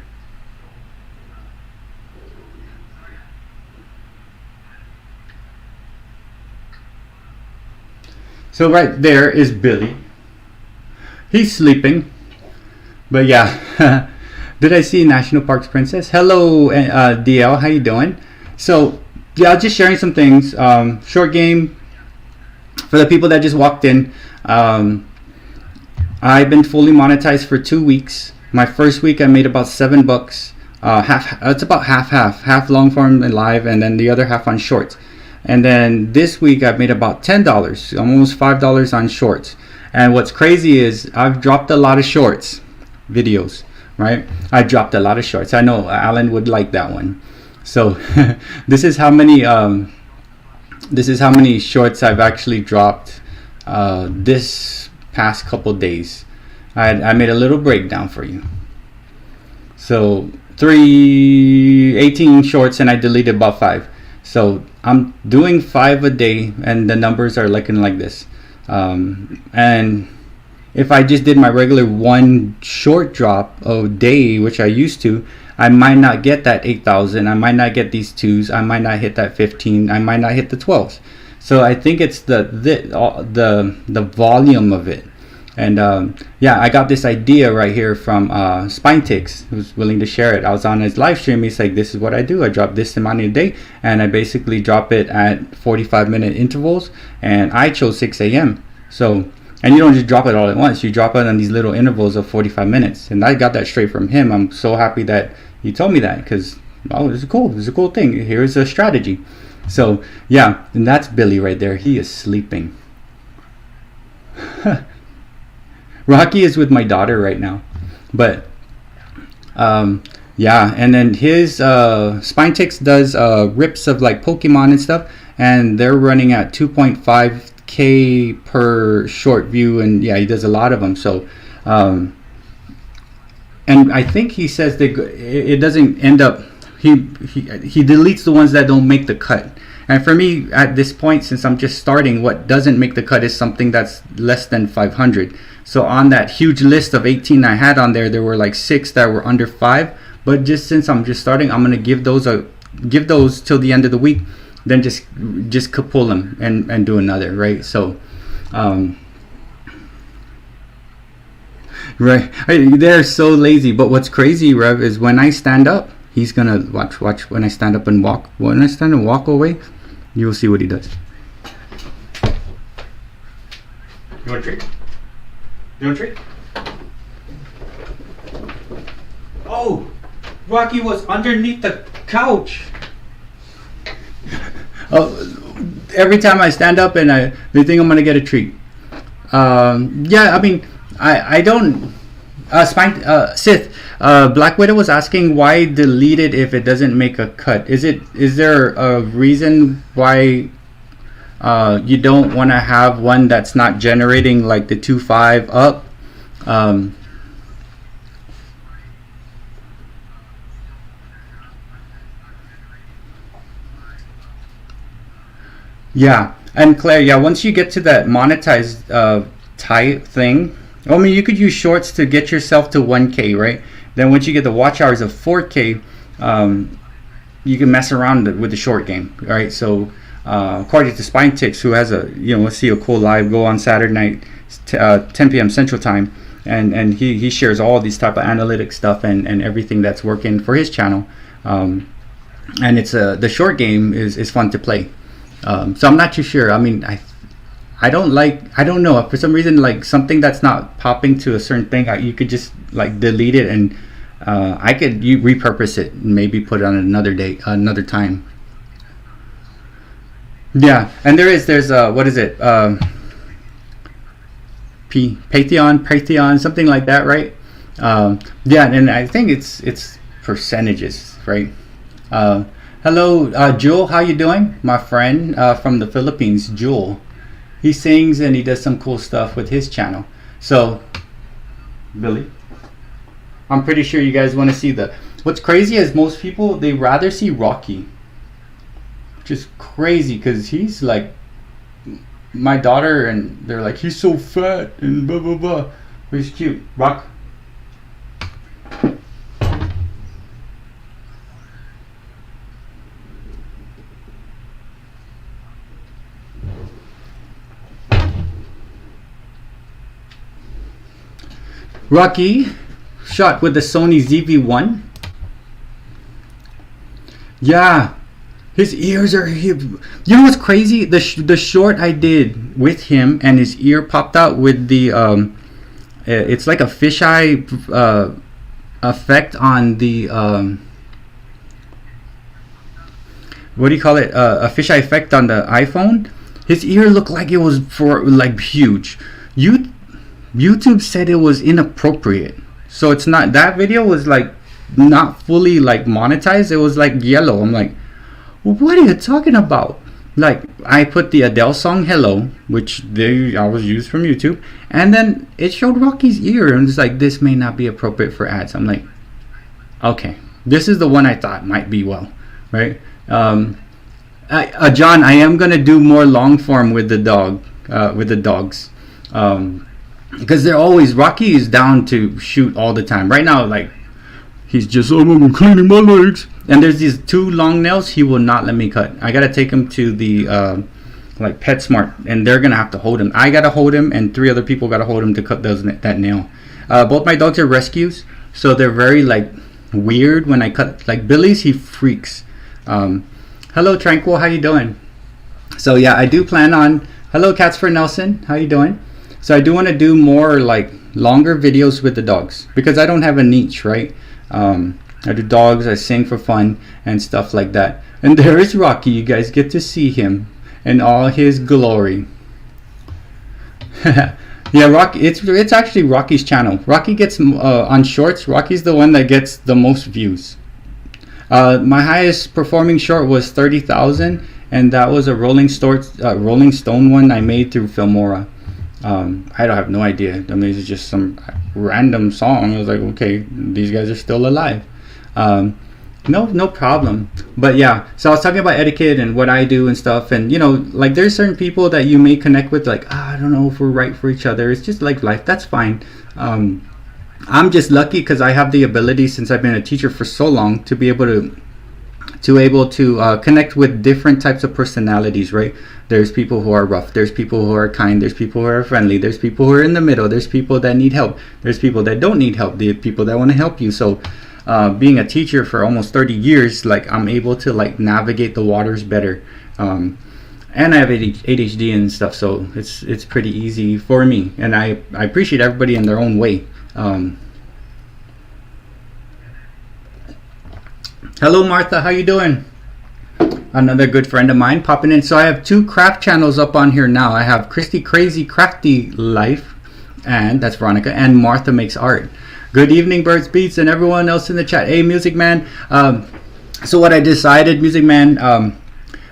[SPEAKER 1] So right there is Billy. He's sleeping. But yeah, did I see National Parks Princess? Hello, DL, how you doing? So yeah, just sharing some things. Short game for the people that just walked in. I've been fully monetized for 2 weeks. My first week I made about $7. It's about half long form and live, and then the other half on shorts. And then this week I've made about $10, almost $5 on shorts. And what's crazy is I've dropped a lot of shorts videos, right? I dropped a lot of shorts. I know Alan would like that one. So this is how many shorts I've actually dropped this past couple days. I made a little breakdown for you. So 18 shorts, and I deleted about 5. So I'm doing 5 a day, and the numbers are looking like this. And if I just did my regular 1 short drop a day, which I used to, I might not get that 8,000. I might not get these 2s. I might not hit that 15. I might not hit the 12s. So I think it's the volume of it. And yeah, I got this idea right here from Spinetix, who's willing to share it. I was on his live stream. He's like, this is what I do. I drop this amount a day, and I basically drop it at 45-minute intervals, and I chose 6 a.m. So, and you don't just drop it all at once. You drop it on these little intervals of 45 minutes. And I got that straight from him. I'm so happy that he told me that, because, oh, this is cool. This is a cool thing. Here's a strategy. So yeah, and that's Billy right there. He is sleeping. Rocky is with my daughter right now, but yeah, and then his Spine Ticks does rips of like Pokemon and stuff, and they're running at 2.5K per short view, and yeah, he does a lot of them. So and I think he says that it doesn't end up, he deletes the ones that don't make the cut. And for me at this point, since I'm just starting, what doesn't make the cut is something that's less than 500. So on that huge list of 18 I had on there, there were like 6 that were under 5. But just since I'm just starting, I'm gonna give those till the end of the week, then just pull them and do another, right? So right, they're so lazy. But what's crazy, Rev, is when I stand up, he's gonna watch when I stand up and walk. When I stand and walk away, you'll see what he does. You want a treat? You want a treat? Oh, Rocky was underneath the couch. Oh, every time I stand up and they think I'm gonna get a treat. Yeah, I mean, I don't. Sith, Black Widow was asking why delete it if it doesn't make a cut. Is there a reason why you don't want to have one that's not generating like the 2.5 up? Yeah, and Claire, yeah, once you get to that monetized type thing, I mean, you could use shorts to get yourself to 1K, right? Then once you get the watch hours of 4K, you can mess around with the short game, right? So according to Spine Ticks, who has a, let's see a cool live, go on Saturday night, 10 p.m. Central Time, and he shares all these type of analytic stuff and everything that's working for his channel. And it's the short game is fun to play. So I'm not too sure. I mean, I don't know, for some reason, like something that's not popping to a certain thing, you could just like delete it, and you repurpose it and maybe put it on another day, another time. Yeah, and there's what is it, Patreon, something like that, right? Yeah, and I think it's percentages, right? Hello, Jewel, how you doing, my friend from the Philippines, Jewel. He sings and he does some cool stuff with his channel. So, Billy, I'm pretty sure you guys want to see what's crazy is most people, they rather see Rocky. Which is crazy because he's like my daughter, and they're like, he's so fat and blah, blah, blah. But he's cute. Rock. Rocky shot with the Sony ZV-1. Yeah, his ears are. You know what's crazy? The short I did with him, and his ear popped out with the it's like a fisheye effect on the what do you call it? A fisheye effect on the iPhone. His ear looked like it was huge. YouTube said it was inappropriate, so it's not. That video was like not fully like monetized. It was like yellow. I'm like, what are you talking about? Like, I put the Adele song Hello, which I was used from YouTube, and then it showed Rocky's ear, and it's like, this may not be appropriate for ads. I'm like, okay, this is the one I thought might be right. John, I am gonna do more long form with the dogs. Because they're always, Rocky is down to shoot all the time. Right now, like, he's just, I'm cleaning my legs. And there's these 2 long nails he will not let me cut. I gotta take him to the like PetSmart, and they're gonna have to hold him. I gotta hold him, and 3 other people gotta hold him to cut that nail. Both my dogs are rescues, so they're very like weird when I cut. Like Billy's, he freaks. Hello Tranquil, how you doing? So yeah, I do plan on. Hello Cats for Nelson, how you doing? So I do want to do more like longer videos with the dogs, because I don't have a niche, right? I do dogs, I sing for fun and stuff like that. And there is Rocky. You guys get to see him in all his glory. Yeah, Rocky. It's actually Rocky's channel. Rocky gets on shorts. Rocky's the one that gets the most views. My highest performing short was 30,000, and that was a Rolling Stone one I made through Filmora. I don't have no idea. I mean, it's just some random song. I was like, okay, these guys are still alive. No problem. But yeah, so I was talking about etiquette and what I do and stuff, and you know, like there's certain people that you may connect with, like, I don't know if we're right for each other. It's just like life. That's fine. I'm just lucky because I have the ability, since I've been a teacher for so long, to be able to connect with different types of personalities, right? There's people who are rough, there's people who are kind, there's people who are friendly, there's people who are in the middle, there's people that need help, there's people that don't need help, there's people that want to help you. So being a teacher for almost 30 years, like I'm able to like navigate the waters better. And I have ADHD and stuff, so it's pretty easy for me, and I appreciate everybody in their own way. Hello Martha, how you doing? Another good friend of mine popping in. So I have 2 craft channels up on here now. I have Christy Crazy Crafty Life, and that's Veronica, and Martha Makes Art. Good evening, Berts Beats, and everyone else in the chat. Hey, Music Man. So what I decided, Music Man,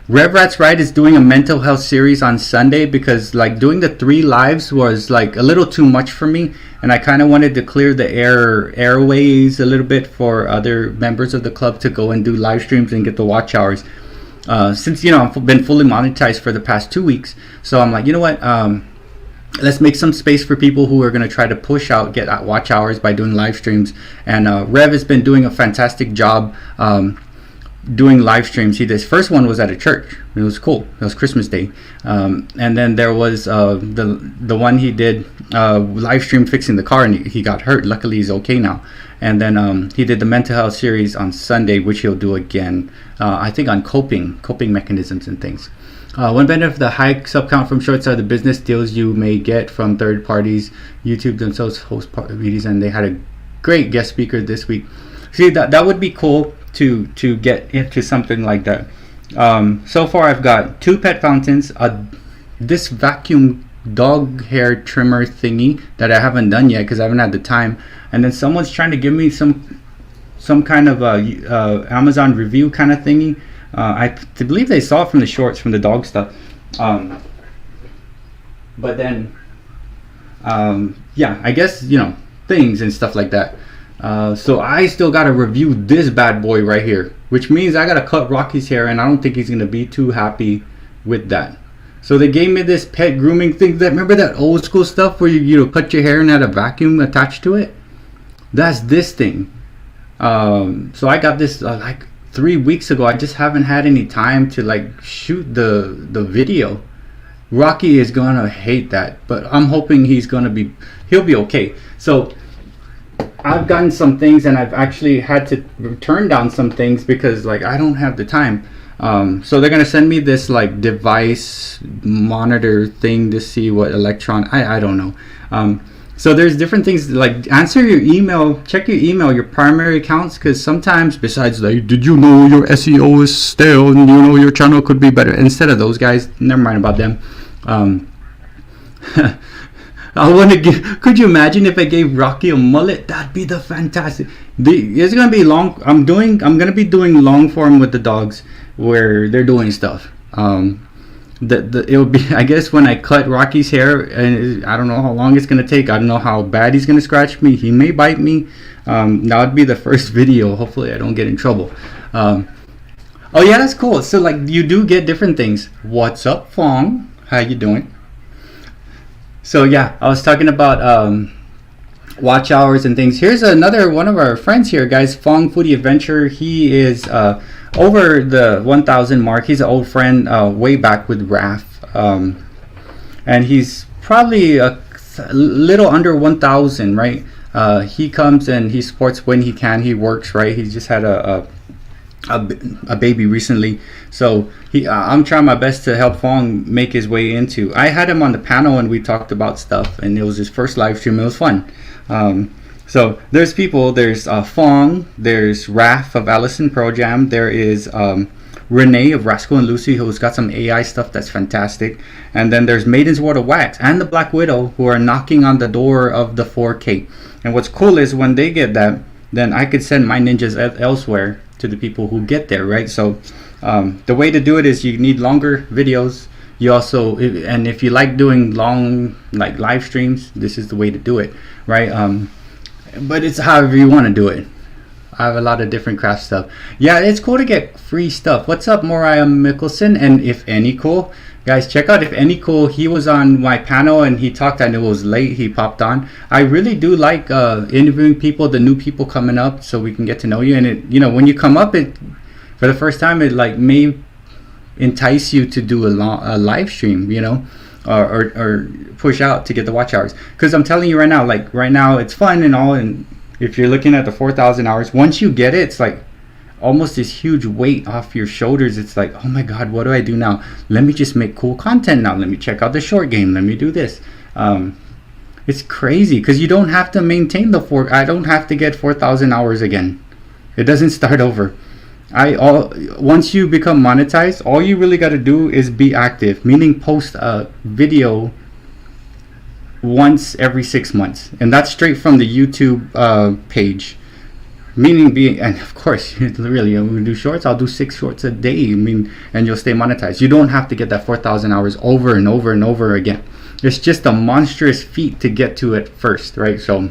[SPEAKER 1] Rev Rat's Right is doing a mental health series on Sunday, because like doing the 3 lives was like a little too much for me, and I kind of wanted to clear the airways a little bit for other members of the club to go and do live streams and get the watch hours. Since, you know, I've been fully monetized for the past 2 weeks, so I'm like, you know what, let's make some space for people who are going to try to push out, get watch hours by doing live streams. And Rev has been doing a fantastic job doing live streams. His first one was at a church. It was cool. It was Christmas Day. And then there was the one he did live stream fixing the car, and he got hurt. Luckily he's okay now. And then he did the mental health series on Sunday, which he'll do again, I think, on coping mechanisms and things. One benefit of the high sub count from shorts are the business deals you may get from third parties. YouTube themselves host parties, and they had a great guest speaker this week. See, that would be cool to get into something like that. So far I've got 2 pet fountains, this vacuum dog hair trimmer thingy that I haven't done yet because I haven't had the time, and then someone's trying to give me some kind of Amazon review kind of thingy. I believe they saw it from the shorts, from the dog stuff. But then yeah, I guess, you know, things and stuff like that. So I still gotta review this bad boy right here, which means I gotta cut Rocky's hair, and I don't think he's gonna be too happy with that. So they gave me this pet grooming thing. Remember that old school stuff where you cut your hair and had a vacuum attached to it? That's this thing. So I got this like 3 weeks ago. I just haven't had any time to like shoot the video. Rocky is gonna hate that, but I'm hoping he'll be okay. So I've gotten some things, and I've actually had to turn down some things because like I don't have the time. So they're gonna send me this like device monitor thing to see what I don't know. So there's different things, like answer your email, check your email, your primary accounts, because sometimes, besides like, did you know your SEO is stale and you know your channel could be better, instead of those guys, never mind about them. I want to give. Could you imagine if I gave Rocky a mullet? That'd be the fantastic. It's gonna be long. I'm gonna be doing long form with the dogs where they're doing stuff. It'll be, I guess, when I cut Rocky's hair, and I don't know how long it's gonna take. I don't know how bad he's gonna scratch me. He may bite me. That would be the first video. Hopefully, I don't get in trouble. Oh yeah, that's cool. So like, you do get different things. What's up, Fong? How you doing? So yeah, I was talking about watch hours and things. Here's another one of our friends here, guys. Fong Foodie Adventure. He is over the 1,000 mark. He's an old friend way back with Raph, and he's probably a little under 1,000, right? He comes and he supports when he can. He works, right? He just had a baby recently, so I'm trying my best to help Fong make his way into. I had him on the panel and we talked about stuff, and it was his first live stream. It was fun. So there's people. There's Fong. There's Raph of Allison Pro Jam. There is Renee of Rascal and Lucy, who's got some AI stuff that's fantastic. And then there's Maiden's World of Wax and the Black Widow, who are knocking on the door of the 4K. And what's cool is when they get that, then I could send my ninjas elsewhere to the people who get there, right? So the way to do it is you need longer videos. You also, and if you like doing long like live streams, this is the way to do it, right? But it's however you want to do it. I have a lot of different craft stuff. Yeah, it's cool to get free stuff. What's up, Moriah Mickelson? And If Any Cool, guys, check out If Any Cool. He was on my panel and he talked. I knew it was late. He popped on. I really do like interviewing people, the new people coming up, so we can get to know you. And it, you know, when you come up, it for the first time, it like may entice you to do a live stream, you know, or push out to get the watch hours. Because I'm telling you right now, like right now, it's fun and all, and if you're looking at the 4,000 hours, once you get it, it's like almost this huge weight off your shoulders. It's like, oh my God, what do I do now? Let me just make cool content now. Let me check out the short game. Let me do this. It's crazy because you don't have to maintain I don't have to get 4,000 hours again. It doesn't start over. Once you become monetized, all you really got to do is be active, meaning post a video once every 6 months, and that's straight from the YouTube page. Meaning and of course, really, I'm gonna do shorts. I'll do 6 shorts a day. I mean, and you'll stay monetized. You don't have to get that 4,000 hours over and over and over again. It's just a monstrous feat to get to it first, right? So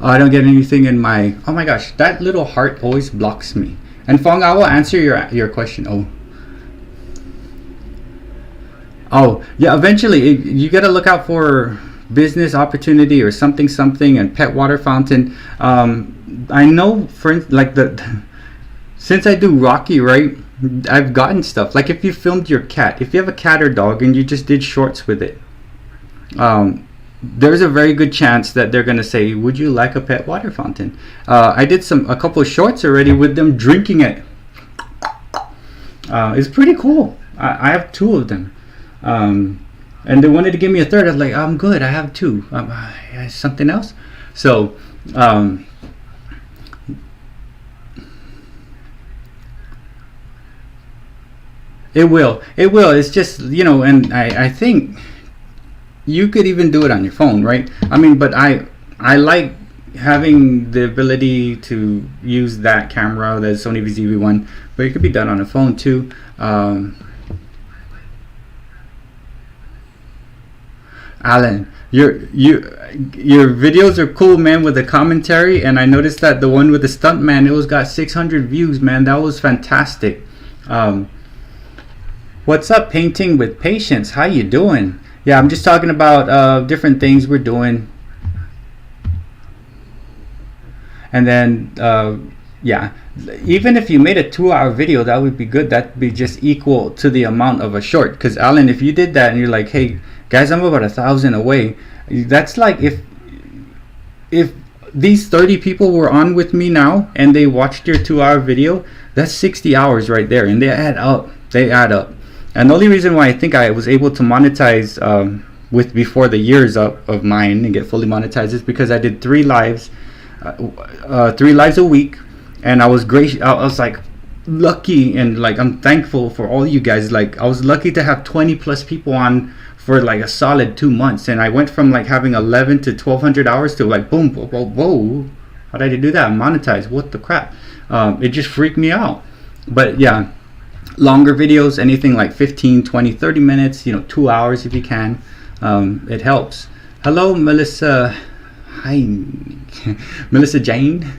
[SPEAKER 1] I don't get anything in my. Oh my gosh, that little heart always blocks me. And Fong, I will answer your question. Oh, yeah, eventually you got to look out for business opportunity or something and pet water fountain. I know since I do Rocky, right, I've gotten stuff. Like if you filmed your cat, if you have a cat or dog and you just did shorts with it, there's a very good chance that they're going to say, would you like a pet water fountain? I did a couple of shorts already with them drinking it. It's pretty cool. I have 2 of them. And they wanted to give me a third. I was like, I'm good. I have 2. Something else? So, it will. It's just, you know, and I think you could even do it on your phone, right? I mean, but I like having the ability to use that camera, the Sony VZV-1, but it could be done on a phone too. Alan, your videos are cool, man, with the commentary, and I noticed that the one with the stuntman, it got 600 views, man. That was fantastic. What's up, Painting with Patience? How you doing? Yeah, I'm just talking about different things we're doing, and then yeah, even if you made a 2-hour video, that would be good. That'd be just equal to the amount of a short. Because Alan, if you did that and you're like, hey guys, I'm about 1,000 away, that's like if these 30 people were on with me now and they watched your 2-hour video, that's 60 hours right there, and they add up. And the only reason why I think I was able to monetize before the year's up of mine and get fully monetized is because I did 3 lives a week, and I was like lucky, and like I'm thankful for all you guys. Like I was lucky to have 20 plus people on for like a solid 2 months, and I went from like having 11 to 1,200 hours to like boom, whoa, how did I do that? Monetize? What the crap? It just freaked me out. But yeah, longer videos, anything like 15, 20, 30 minutes, 2 hours if you can. It helps. Hello, Melissa. Hi, Melissa Jane.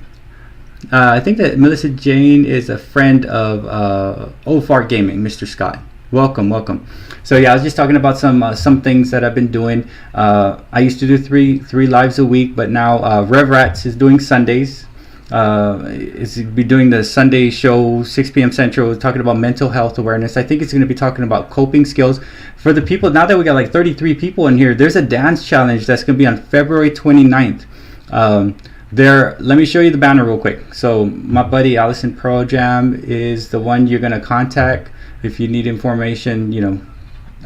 [SPEAKER 1] I think that Melissa Jane is a friend of Old Fart Gaming, Mr. Scott. Welcome. So yeah, I was just talking about some things that I've been doing. I used to do three lives a week, but now Rev Rats is doing Sundays. Is be doing the Sunday show 6 p.m. Central, talking about mental health awareness. I think it's going to be talking about coping skills for the people. Now that we got like 33 people in here, there's a dance challenge that's going to be on February 29th. Let me show you the banner real quick. So my buddy Allison Pro Jam is the one you're going to contact if you need information,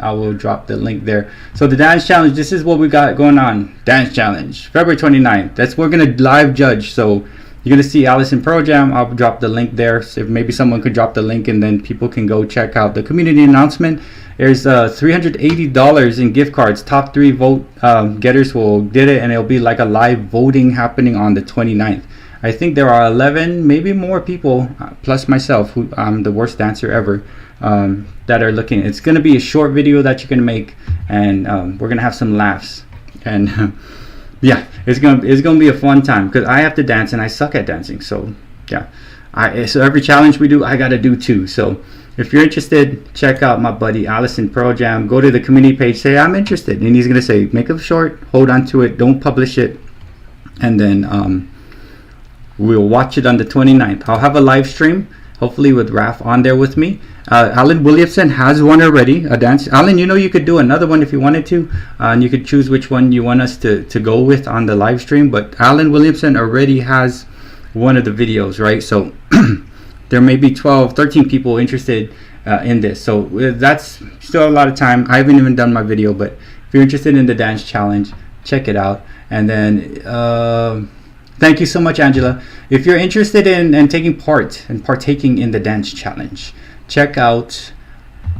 [SPEAKER 1] I will drop the link there. So the dance challenge, this is what we got going on. Dance challenge, February 29th. We're gonna live judge. So you're gonna see Allison Pro Jam. I'll drop the link there. So if maybe someone could drop the link, and then people can go check out the community announcement. There's $380 in gift cards. Top 3 vote getters will get it, and it'll be like a live voting happening on the 29th. I think there are 11, maybe more people, plus myself, who I'm the worst dancer ever, that are looking. It's gonna be a short video that you're gonna make, and we're gonna have some laughs, and yeah, it's gonna be a fun time, because I have to dance and I suck at dancing. So yeah, so every challenge we do, I gotta do too. So if you're interested, check out my buddy Allison Pro Jam. Go to the community page, say I'm interested, and he's gonna say make a short, hold on to it, don't publish it, and then we'll watch it on the 29th. I'll have a live stream, hopefully with Raph on there with me. Alan Williamson has one already, a dance. Alan, you know you could do another one if you wanted to, and you could choose which one you want us to go with on the live stream. But Alan Williamson already has one of the videos, right? So there may be 12, 13 people interested in this. So that's still a lot of time. I haven't even done my video, but if you're interested in the dance challenge, check it out. And then thank you so much, Angela. If you're interested in taking part and partaking in the dance challenge, check out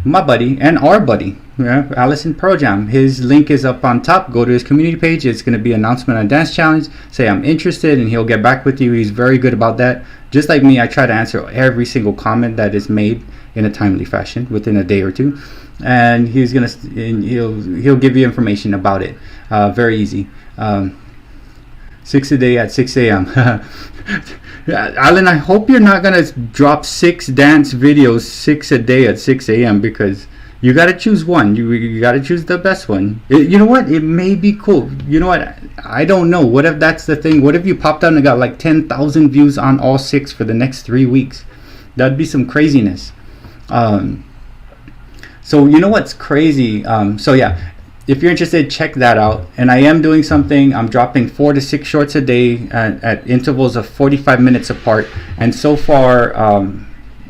[SPEAKER 1] my buddy and our buddy, Allison Pro Jam. His link is up on top. Go to his community page. It's going to be an announcement on dance challenge. Say I'm interested, and he'll get back with you. He's very good about that. Just like me, I try to answer every single comment that is made in a timely fashion within a day or two, and he'll give you information about it. Very easy. 6 a day at 6 a.m. Alan, I hope you're not gonna drop 6 dance videos 6 a day at 6 a.m. because you gotta choose one. You gotta choose the best one. You know what? It may be cool. You know what? I don't know. What if that's the thing? What if you popped out and got like 10,000 views on all 6 for the next 3 weeks? That'd be some craziness. So you know what's crazy? So yeah. If you're interested, check that out. And I am doing something. I'm dropping 4 to 6 shorts a day at intervals of 45 minutes apart. And so far,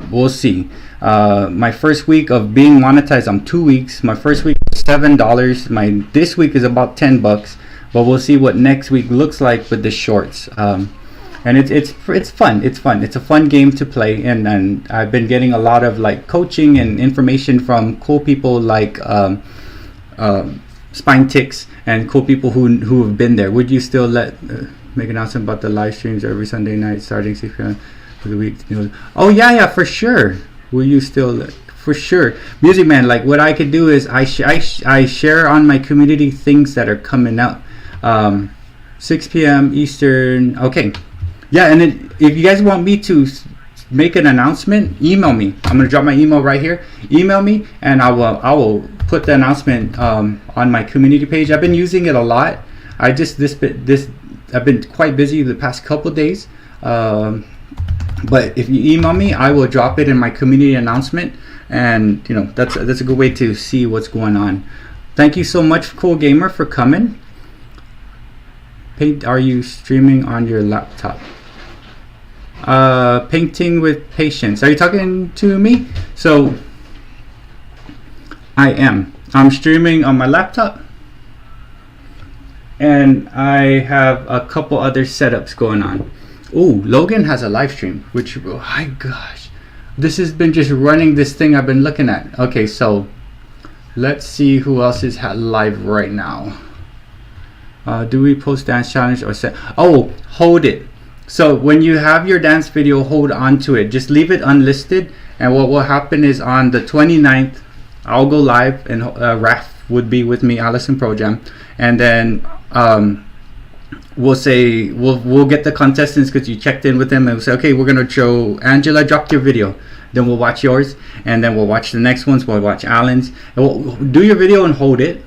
[SPEAKER 1] we'll see. My first week of being monetized, I'm 2 weeks. My first week was $7. This week is about $10. But we'll see what next week looks like with the shorts. And it's fun. It's fun. It's a fun game to play. And I've been getting a lot of like coaching and information from cool people like Spine Ticks and cool people who have been there. Would you still make an announcement about the live streams every Sunday night starting 6 p.m. for the week? Oh yeah, for sure. Will you still? For sure. Music Man, like what I could do is I share on my community things that are coming out. 6 p.m. Eastern. Okay. Yeah, and then if you guys want me to make an announcement, email me. I'm gonna drop my email right here. Email me, and I will put the announcement on my community page. I've been using it a lot. I've been quite busy the past couple days. But if you email me, I will drop it in my community announcement, and you know that's a good way to see what's going on. Thank you so much, Cool Gamer, for coming. Are you streaming on your laptop? Painting with patience. Are you talking to me? So I'm streaming on my laptop, and I have a couple other setups going on. Ooh, Logan has a live stream, which, oh my gosh, this has been just running this thing I've been looking at. Okay, so let's see who else is live right now. Do we post dance challenge or set? Oh, hold it. So when you have your dance video, hold on to it. Just leave it unlisted, and what will happen is on the 29th, I'll go live, and Raph would be with me, Allison Pro Jam, and then we'll say we'll get the contestants because you checked in with them, and we'll say, okay, we're gonna show Angela dropped your video, then we'll watch yours, and then we'll watch the next ones. We'll watch Alan's, and we'll do your video and hold it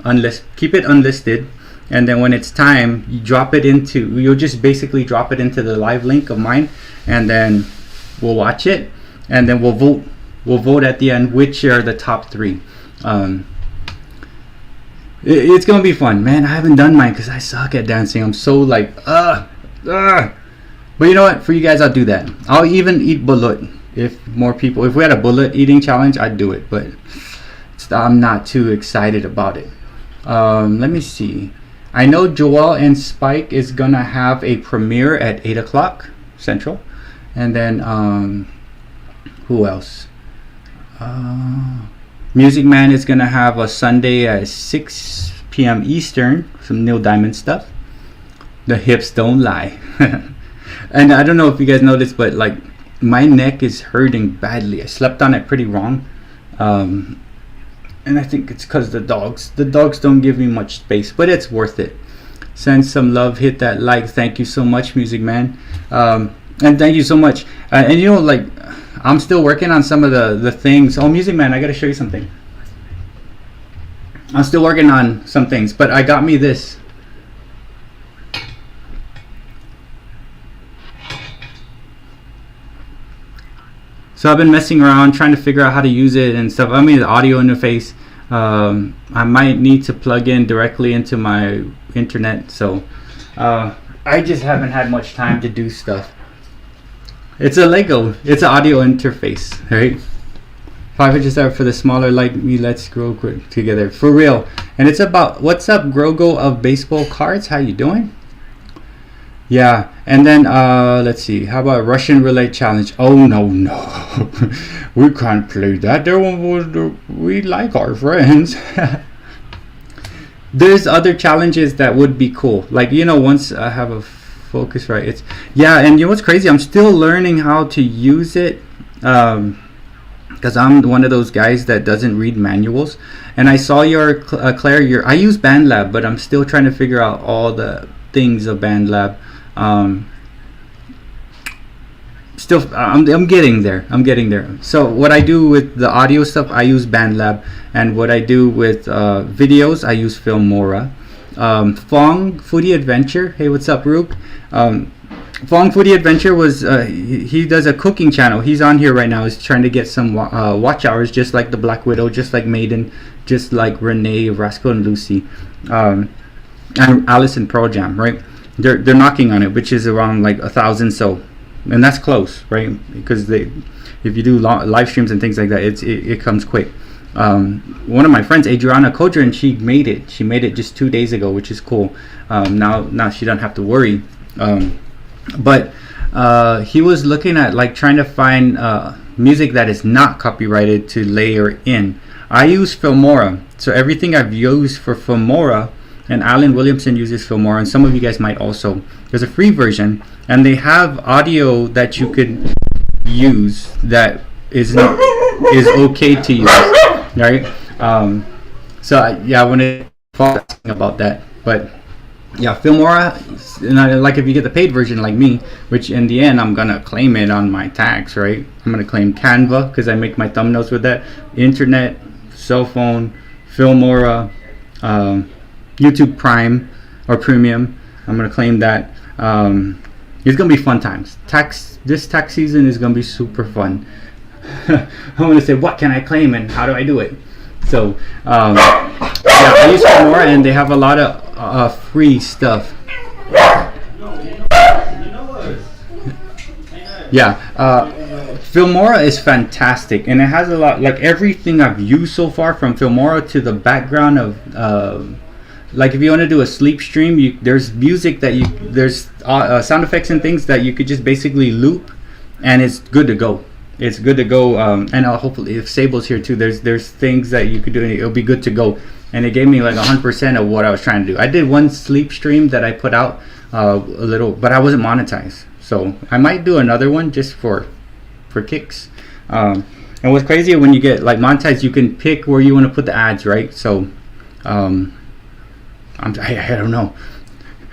[SPEAKER 1] keep it unlisted, and then when it's time, you'll just basically drop it into the live link of mine, and then we'll watch it, and then we'll vote at the end which are the top 3. It's gonna be fun, man. I haven't done mine because I suck at dancing. I'm so like but you know what, for you guys, I'll do that. I'll even eat bullet if we had a bullet eating challenge, I'd do it, but I'm not too excited about it. Let me see. I know Joel and Spike is gonna have a premiere at 8 o'clock Central, and then who else? Music Man is gonna have a Sunday at 6 p.m. Eastern, some Neil Diamond stuff. The hips don't lie. And I don't know if you guys noticed, but like my neck is hurting badly. I slept on it pretty wrong, and I think it's because the dogs don't give me much space, but it's worth it. Send some love, hit that like. Thank you so much, Music Man, and thank you so much. And you know, like, I'm still working on some of the things. Oh, Music Man, I gotta show you something. I'm still working on some things, but I got me this. So I've been messing around trying to figure out how to use it and stuff. I mean, the audio interface. I might need to plug in directly into my internet. So I just haven't had much time to do stuff. It's a Lego. It's an audio interface, right? 500 for the smaller like me. Let's grow together for real. And it's about what's up, Grogo of baseball cards. How you doing? Yeah, and then let's see. How about Russian roulette challenge? Oh no, we can't play that. We like our friends. There's other challenges that would be cool. Like, you know, once I have a focus right, it's yeah. And you know what's crazy? I'm still learning how to use it. Because I'm one of those guys that doesn't read manuals. And I saw your Claire. I use BandLab, but I'm still trying to figure out all the things of BandLab. I'm getting there. So what I do with the audio stuff, I use BandLab, and what I do with videos, I use Filmora. Fong Foodie Adventure, hey, what's up, Rook? Fong Foodie Adventure was he does a cooking channel. He's on here right now. He's trying to get some watch hours, just like the Black Widow, just like Maiden, just like Renee, Rascal and Lucy, and Alice and Pearl Jam, right? They're knocking on it, which is around like 1,000. So, and that's close, right? Because if you do live streams and things like that, it comes quick. One of my friends, Adriana Kodran, she made it just 2 days ago, which is cool. Now she don't have to worry. But he was looking at like trying to find music that is not copyrighted to layer in. I use Filmora, so everything I've used for Filmora. And Alan Williamson uses Filmora, and some of you guys might also. There's a free version, and they have audio that you could use that is okay to use, right? So I wanted to talk about that, but yeah, Filmora, and like if you get the paid version like me, which in the end I'm gonna claim it on my tax, right? I'm gonna claim Canva because I make my thumbnails with that. Internet, cell phone, Filmora. YouTube Prime or Premium. I'm gonna claim that. It's gonna be fun times. This tax season is gonna be super fun. I'm gonna say, what can I claim and how do I do it? So yeah, I use Filmora, and they have a lot of free stuff. Yeah, Filmora is fantastic, and it has a lot. Like everything I've used so far, from Filmora to the background of. Like if you want to do a sleep stream, there's music that there's sound effects and things that you could just basically loop, and it's good to go. It's good to go. And hopefully, if Sable's here too, there's things that you could do, and it'll be good to go. And it gave me like 100% of what I was trying to do. I did one sleep stream that I put out a little, but I wasn't monetized, so I might do another one just for kicks. And what's crazy, when you get like monetized, you can pick where you want to put the ads, right? So. I don't know.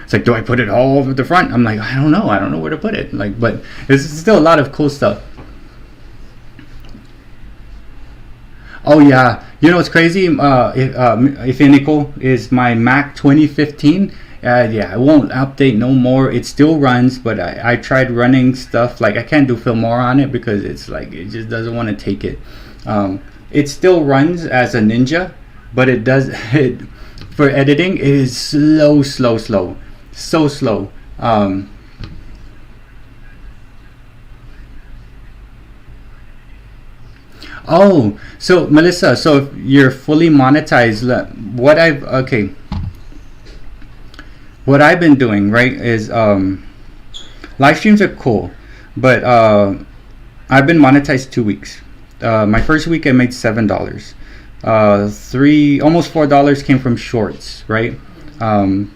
[SPEAKER 1] It's like, do I put it all over the front? I'm like, I don't know where to put it. Like, but there's still a lot of cool stuff. Oh yeah, you know what's crazy? If Nickel is my Mac 2015. Yeah, I won't update no more. It still runs, but I tried running stuff. Like I can't do Filmora on it because it's like it just doesn't want to take it. It still runs as a Ninja, but it does it. For editing, it is slow, so slow. Oh, so Melissa, so if you're fully monetized, what I've been doing, right, is live streams are cool, but I've been monetized 2 weeks. My first week I made $7. Almost $4 came from shorts, right? And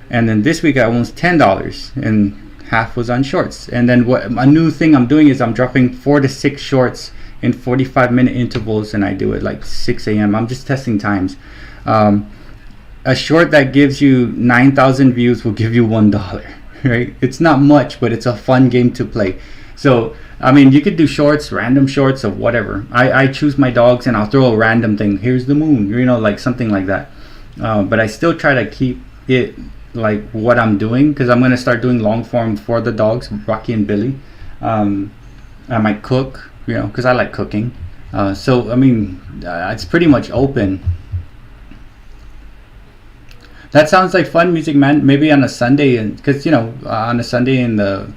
[SPEAKER 1] then this week I almost $10, and half was on shorts. And then a new thing I'm doing is I'm dropping 4 to 6 shorts in 45-minute intervals, and I do it like 6 a.m. I'm just testing times. A short that gives you 9,000 views will give you $1, right? It's not much, but it's a fun game to play. So I mean, you could do shorts, random shorts of whatever. I choose my dogs and I'll throw a random thing. Here's the moon, you know, like something like that. But I still try to keep it like what I'm doing, because I'm going to start doing long form for the dogs, Rocky and Billy. I might cook, you know, because I like cooking. So I mean, it's pretty much open. That sounds like fun, Music Man. Maybe on a Sunday, and because you know, on a Sunday in the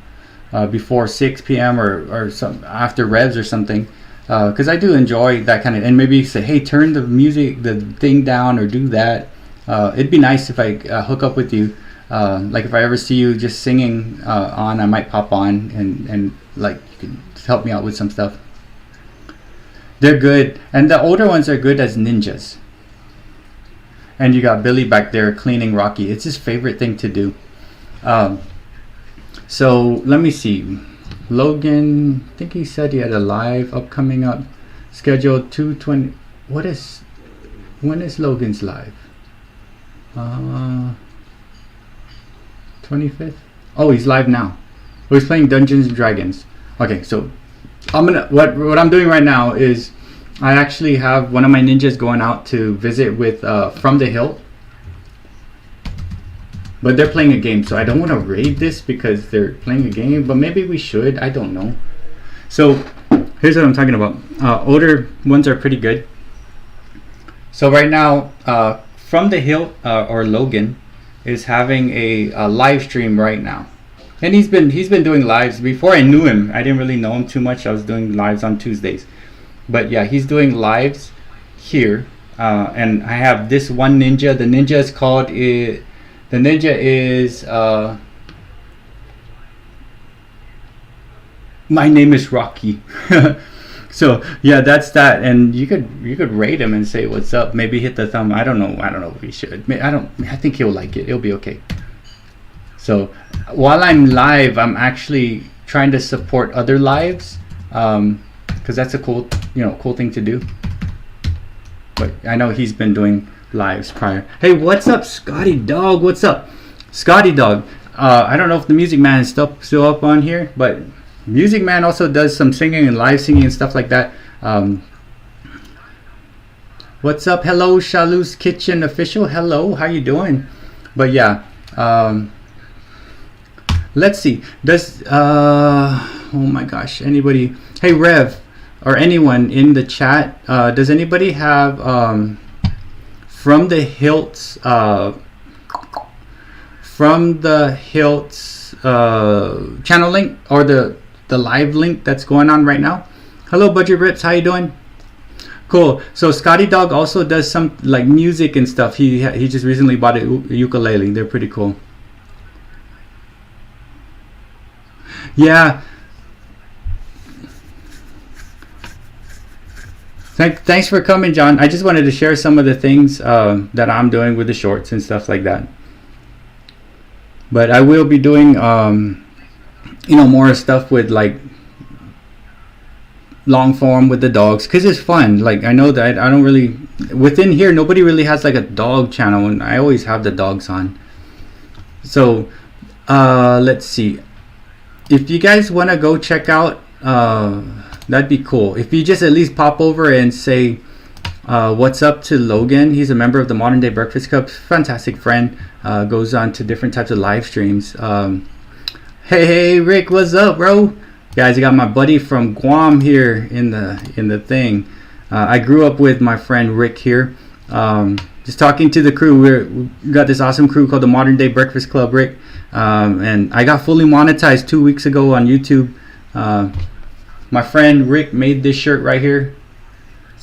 [SPEAKER 1] before 6 p.m. or some after revs or something, because I do enjoy that kind of. And maybe say, hey, turn the thing down, or do that. It'd be nice if I hook up with you. Like if I ever see you just singing on, I might pop on and like you can help me out with some stuff. They're good, and the older ones are good as ninjas. And you got Billy back there cleaning Rocky. It's his favorite thing to do. So let me see. Logan, I think he said he had a live upcoming up scheduled 2:20. When is Logan's live? 25th. Oh, he's live now. Oh, he's playing Dungeons and Dragons. Okay, so what I'm doing right now is I actually have one of my ninjas going out to visit with From the Hill. But they're playing a game, so I don't want to raid this because they're playing a game, but maybe we should. I don't know. So here's what I'm talking about. Older ones are pretty good. So right now, From the Hill, or Logan, is having a live stream right now. And he's been doing lives. Before I knew him, I didn't really know him too much. I was doing lives on Tuesdays. But yeah, he's doing lives here. And I have this one ninja. The ninja is called... The ninja is my name is Rocky. So yeah, that's that. And you could rate him and say what's up. Maybe hit the thumb. I don't know if he should. I think he'll like it. It'll be okay. So while I'm live, I'm actually trying to support other lives, because that's a cool thing to do. But I know he's been doing lives prior. Hey, what's up, Scotty Dog? What's up, Scotty Dog? I don't know if the Music Man is still up on here, but Music Man also does some singing and live singing and stuff like that. What's up? Hello, Shalu's Kitchen Official. Hello, how you doing? But yeah, let's see. Oh my gosh, anybody? Hey, Rev, or anyone in the chat, does anybody have From the Hilt's channel link, or the live link that's going on right now? Hello, Budget Rips, how you doing? Cool. So Scotty Dog also does some like music and stuff. He just recently bought a ukulele. They're pretty cool. Yeah. Thanks for coming, John. I just wanted to share some of the things that I'm doing with the shorts and stuff like that. But I will be doing, more stuff with like long form with the dogs, because it's fun. Like I know that I don't really, within here, nobody really has like a dog channel, and I always have the dogs on. So let's see. If you guys want to go check out, that'd be cool. If you just at least pop over and say what's up to Logan. He's a member of the Modern Day Breakfast Club. Fantastic friend. Goes on to different types of live streams. Hey Rick, what's up, bro? Guys, I got my buddy from Guam here in the thing. I grew up with my friend Rick here. Just talking to the crew. We got this awesome crew called the Modern Day Breakfast Club, Rick. And I got fully monetized 2 weeks ago on YouTube. My friend Rick made this shirt right here.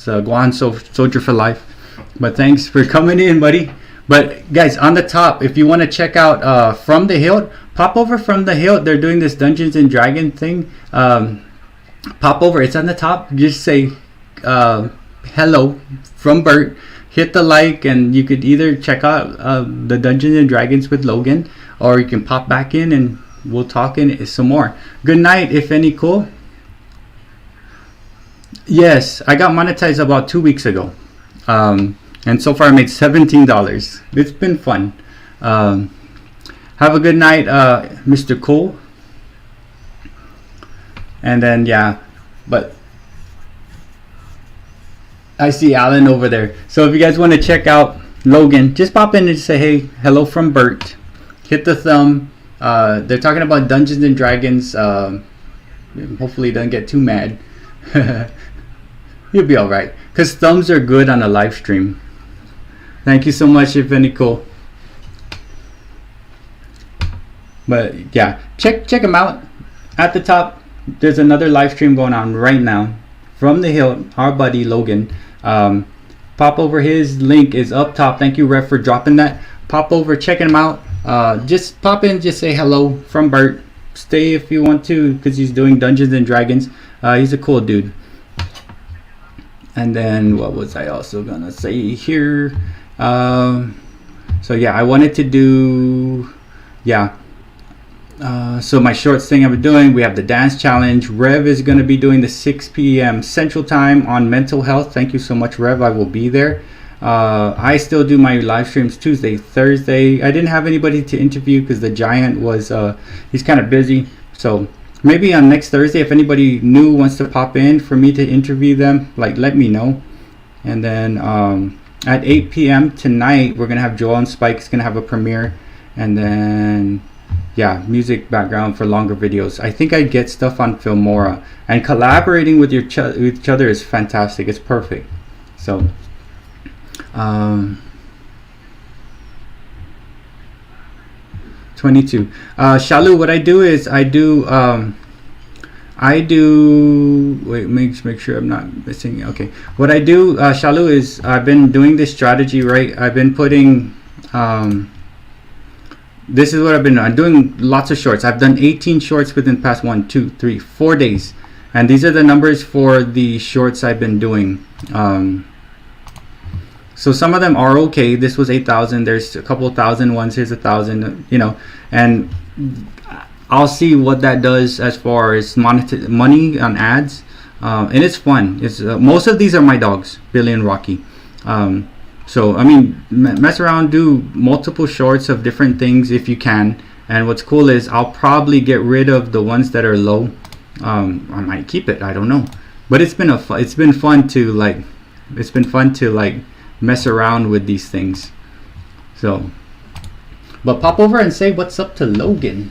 [SPEAKER 1] It's a Guan Soldier for life. But thanks for coming in, buddy. But guys, on the top, if you want to check out From the Hilt, pop over From the Hilt. They're doing this Dungeons and Dragons thing. Pop over. It's on the top. Just say hello from Bert. Hit the like, and you could either check out the Dungeons and Dragons with Logan, or you can pop back in and we'll talk in some more. Good night, if any. Cool. Yes, I got monetized about 2 weeks ago, and so far I made $17. It's been fun. Have a good night, Mr. Cole. And then but I see Alan over there. So if you guys want to check out Logan, just pop in and say, hey, hello from Bert. Hit the thumb. They're talking about Dungeons and Dragons. Hopefully he doesn't get too mad. You'll be alright. Because thumbs are good on a live stream. Thank you so much, if any. Cool. But yeah, check them out. At the top, there's another live stream going on right now. From the Hill, our buddy Logan. Pop over, his link is up top. Thank you, Rev, for dropping that. Pop over, check him out. Just pop in, just say hello from Bert. Stay if you want to, because he's doing Dungeons and Dragons. He's a cool dude. And then what was I also gonna say here? So yeah, I wanted to do so my shorts thing I've been doing, we have the dance challenge. Rev is going to be doing the 6 p.m. Central Time on mental health. Thank you so much, Rev. I will be there. I still do my live streams Tuesday, Thursday. I didn't have anybody to interview because the Giant was he's kind of busy. So maybe on next Thursday, if anybody new wants to pop in for me to interview them, like, let me know. And then at 8 p.m. tonight, we're going to have Joel and Spike's going to have a premiere. And then music background for longer videos. I think I get stuff on Filmora, and collaborating with each other is fantastic. It's perfect. So 22. Shalu, what I do is I do wait, make sure I'm not missing. Okay, what I do, Shalu, is I've been doing this strategy, right? I've been putting this is what I've been doing. I'm doing lots of shorts. I've done 18 shorts within the past 1, 2, 3, 4 days. And these are the numbers for the shorts I've been doing. So some of them are okay. This was 8,000. There's a couple thousand ones. Here's 1,000, and I'll see what that does as far as money on ads. And it's fun. It's most of these are my dogs, Billy and Rocky. So I mean, mess around, do multiple shorts of different things if you can. And what's cool is I'll probably get rid of the ones that are low. I might keep it, I don't know. But it's been fun to mess around with these things. So, but pop over and say what's up to Logan.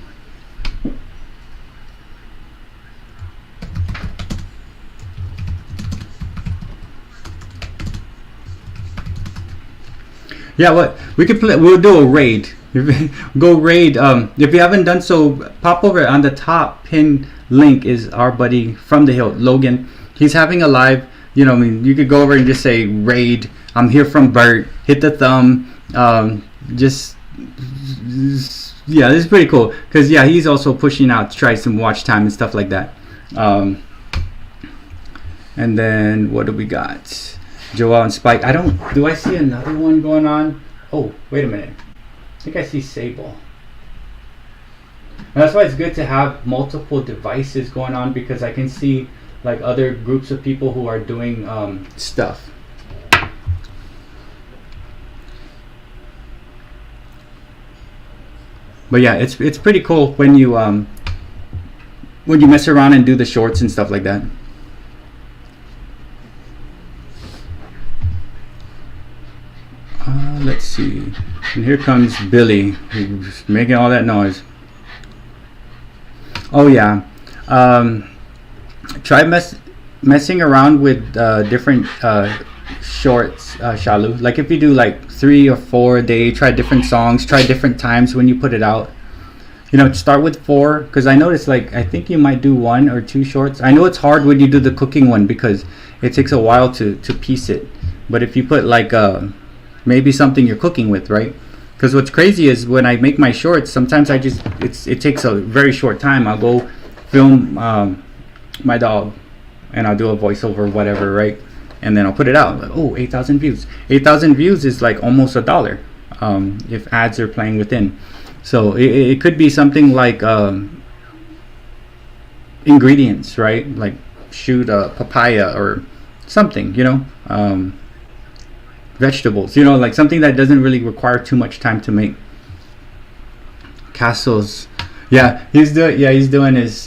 [SPEAKER 1] Yeah, what we could play, we'll do a raid. Go raid. If you haven't done so, pop over. On the top pin link is our buddy From the Hill, Logan. He's having a live. I mean, you could go over and just say raid. I'm here from Bert. Hit the thumb. This is pretty cool because he's also pushing out to try some watch time and stuff like that. And then what do we got? Joel and Spike. Do I see another one going on? Oh, wait a minute. I think I see Sable. And that's why it's good to have multiple devices going on, because I can see like other groups of people who are doing stuff. But yeah, it's pretty cool when you mess around and do the shorts and stuff like that. Let's see. And here comes Billy, who's making all that noise. Oh yeah. Try messing around with different shorts, Shalu. Like if you do like 3 or 4 a day, try different songs, try different times when you put it out. start with 4, because I noticed, like, I think you might do 1 or 2 shorts. I know it's hard when you do the cooking one because it takes a while to piece it. But if you put like maybe something you're cooking with, right? Because what's crazy is when I make my shorts, sometimes it takes a very short time. I'll go film my dog and I'll do a voiceover, whatever, right? And then I'll put it out. Like, oh, 8,000 views. 8,000 views is like almost $1 if ads are playing within. So it could be something like ingredients, right? Like shoot a papaya or something, vegetables, like something that doesn't really require too much time to make. Castles, he's doing his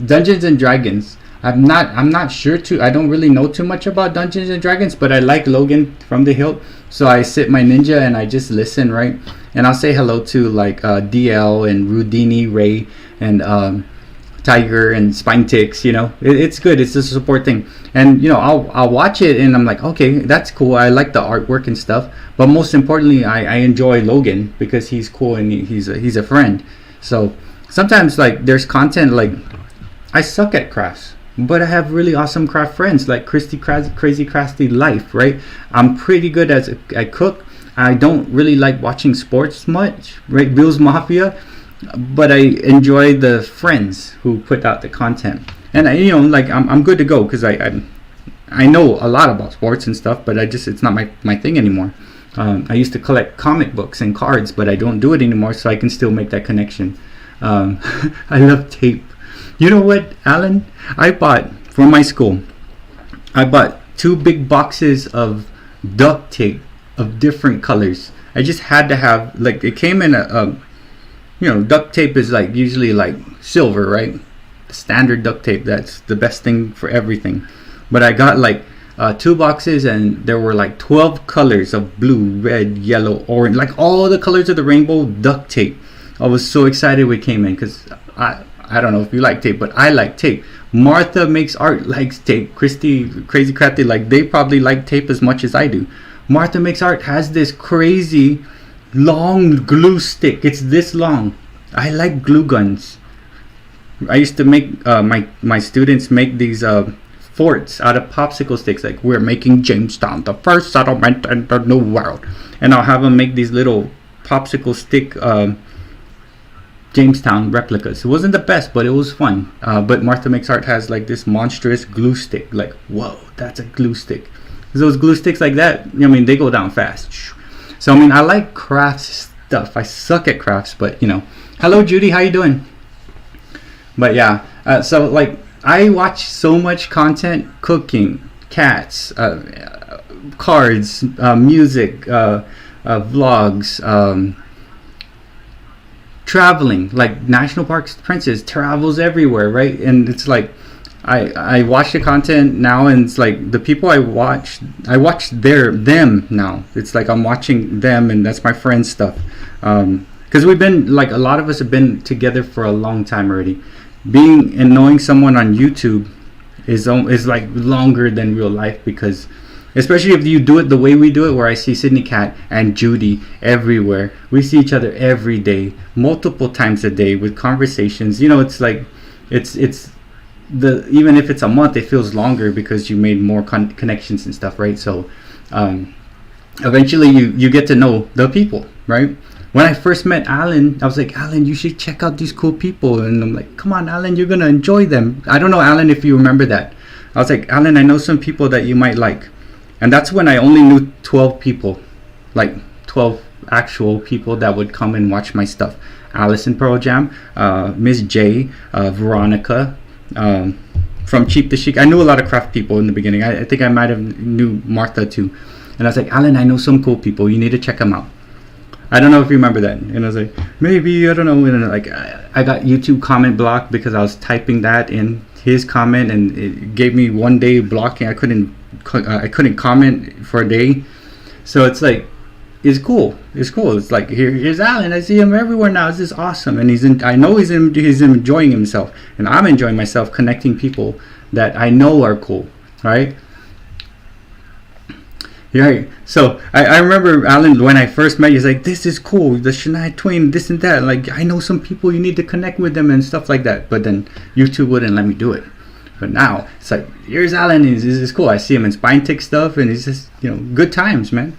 [SPEAKER 1] Dungeons and Dragons. I'm not sure I don't really know too much about Dungeons and Dragons, but I like Logan from the Hilt, so I sit my ninja and I just listen, right? And I'll say hello to like DL and Rudini, Ray, and Tiger and Spine Ticks. It's good. It's a support thing, and I'll watch it and I'm like, okay, that's cool. I like the artwork and stuff, but most importantly, I enjoy Logan because he's cool and he's a friend. So sometimes like there's content like I suck at crafts, but I have really awesome craft friends like Crazy Crafty Life, right? I'm pretty good at cook. I don't really like watching sports much, right? Bill's Mafia, but I enjoy the friends who put out the content. And I'm good to go because I know a lot about sports and stuff, but it's not my thing anymore. I used to collect comic books and cards, but I don't do it anymore, so I can still make that connection. I love tape. You know what, Alan? I bought, for my school, 2 big boxes of duct tape of different colors. I just had to have, like, it came in duct tape is like usually like silver, right? Standard duct tape, that's the best thing for everything. But I got like 2 boxes and there were like 12 colors of blue, red, yellow, orange, like all the colors of the rainbow duct tape. I was so excited when it came in because I don't know if you like tape, but I like tape. Martha Makes Art likes tape. Christy, Crazy Crafty, like they probably like tape as much as I do. Martha Makes Art has this crazy long glue stick. It's this long. I like glue guns. I used to make my students make these forts out of popsicle sticks. Like, we're making Jamestown, the first settlement in the New World, and I'll have them make these little popsicle stick Jamestown replicas. It wasn't the best, but it was fun. But Martha Makes Art has like this monstrous glue stick. Like, whoa, that's a glue stick. Those glue sticks like that, they go down fast. So I like crafts stuff. I suck at crafts, but hello Judy, how you doing? But so like I watch so much content: cooking, cats, cards, music, vlogs, traveling. Like National Parks Princess travels everywhere, right? And it's like I watch the content now, and it's like the people I watch them now. It's like I'm watching them, and that's my friends' stuff. Because we've been, like, a lot of us have been together for a long time already. Being and knowing someone on YouTube is like longer than real life, because especially if you do it the way we do it, where I see Sydney Cat and Judy everywhere. We see each other every day, multiple times a day, with conversations. It's like even if it's a month, it feels longer because you made more connections and stuff, right? So eventually you get to know the people, right? When I first met Alan, I was like, Alan, you should check out these cool people. And I'm like, come on, Alan, you're gonna enjoy them. I don't know, Alan, if you remember that. I was like, Alan, I know some people that you might like. And that's when I only knew 12 people, like 12 actual people that would come and watch my stuff. Allison Pearl Jam, Miss J, Veronica, from Cheap to Chic. I knew a lot of craft people in the beginning. I think I might have knew Martha too. And I was like, Alan, I know some cool people. You need to check them out. I don't know if you remember that. And I was like, maybe, I don't know. And like, I got YouTube comment blocked because I was typing that in his comment, and it gave me 1 day blocking. I couldn't comment for a day. So it's like, it's cool. It's like, here's Alan. I see him everywhere now. This is awesome. And I know he's enjoying himself, and I'm enjoying myself connecting people that I know are cool, right? Right. So I remember Alan when I first met you. He's like, "This is cool, the Shania Twain, this and that. Like, I know some people. You need to connect with them and stuff like that." But then YouTube wouldn't let me do it. But now it's like, here's Alan. This is cool. I see him in Spine Tick stuff, and he's just good times, man.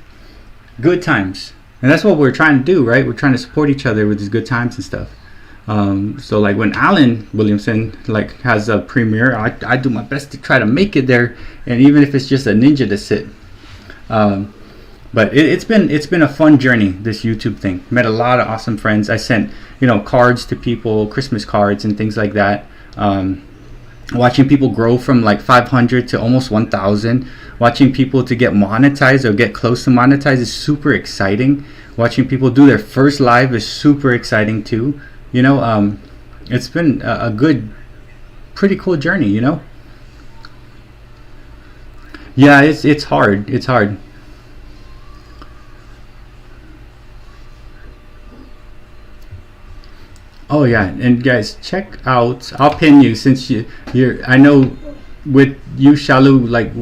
[SPEAKER 1] Good times, and that's what we're trying to do, right? We're trying to support each other with these good times and stuff. So like when Alan Williamson like has a premiere, I do my best to try to make it there, and even if it's just a ninja to sit. But it's been a fun journey, this YouTube thing. Met a lot of awesome friends. I sent cards to people, Christmas cards and things like that. Watching people grow from like 500 to almost 1,000. Watching people to get monetized or get close to monetized is super exciting. Watching people do their first live is super exciting too. It's been a good, pretty cool journey. Yeah, it's hard. It's hard. Oh yeah, and guys, check out. I'll pin you since you're. I know with you, Shalu. Like,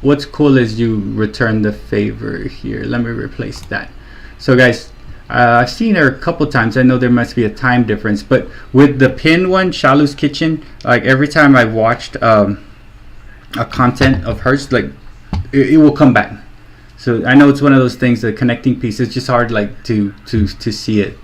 [SPEAKER 1] what's cool is you return the favor here. Let me replace that. So guys, I've seen her a couple times. I know there must be a time difference, but with the pin one, Shalu's Kitchen. Like every time I've watched a content of hers, like it will come back. So I know it's one of those things, the connecting piece. It's just hard, like to see it.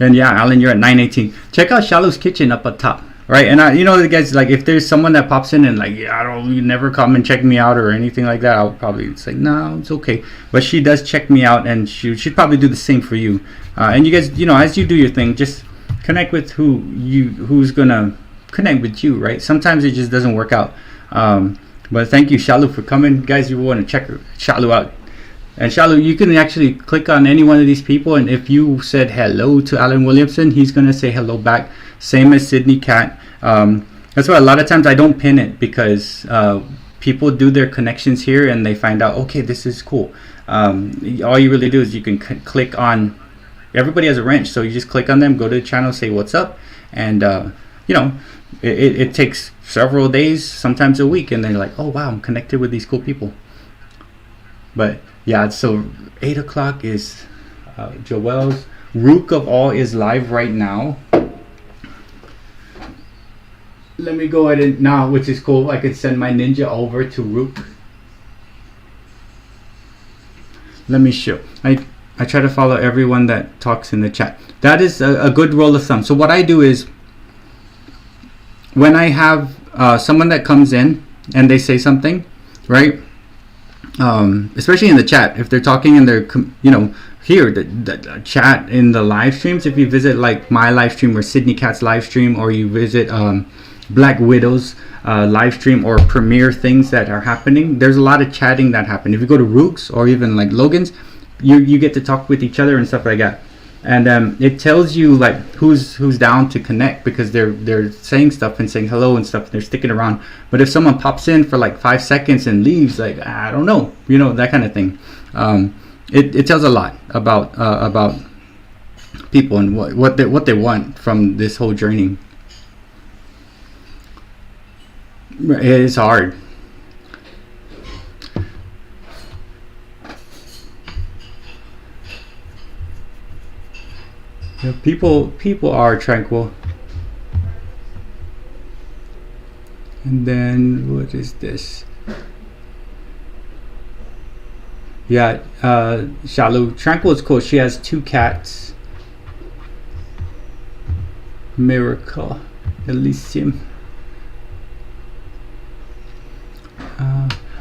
[SPEAKER 1] And yeah, Alan, you're at 918. Check out Shalu's Kitchen up at top, right? And the guys, like if there's someone that pops in and like, yeah, you never come and check me out or anything like that, I'll probably say no, it's okay. But she does check me out, and she'd probably do the same for you. And you guys, as you do your thing, just connect with who's gonna connect with you, right? Sometimes it just doesn't work out. But thank you, Shalu, for coming, guys. You want to check Shalu out. And Shalu, you can actually click on any one of these people, and if you said hello to Alan Williamson, he's gonna say hello back. Same as Sydney Cat. That's why a lot of times I don't pin it, because people do their connections here and they find out, okay, this is cool. All you really do is you can click on. Everybody has a wrench, so you just click on them, go to the channel, say what's up, and it takes several days, sometimes a week, and they're like, oh wow, I'm connected with these cool people. But yeah, so 8 o'clock is Joel's. Rook of All is live right now. Let me go ahead and now, which is cool, I could send my ninja over to Rook. Let me show. I try to follow everyone that talks in the chat. That is a good rule of thumb. So what I do is, when I have someone that comes in and they say something, right? Especially in the chat, if they're talking in their, here, the chat in the live streams, if you visit like my live stream or Sydney Cat's live stream, or you visit Black Widow's live stream, or premiere things that are happening, there's a lot of chatting that happen. If you go to Rook's or even like Logan's, you get to talk with each other and stuff like that. And it tells you like who's down to connect, because they're saying stuff and saying hello and stuff, and they're sticking around. But if someone pops in for like 5 seconds and leaves, like, I don't know, that kind of thing. It tells a lot about people and what they want from this whole journey. It's hard. Yeah, people are tranquil. And then what is this? Yeah, Shalu, Tranquil is cool. She has 2 cats. Miracle, Elysium.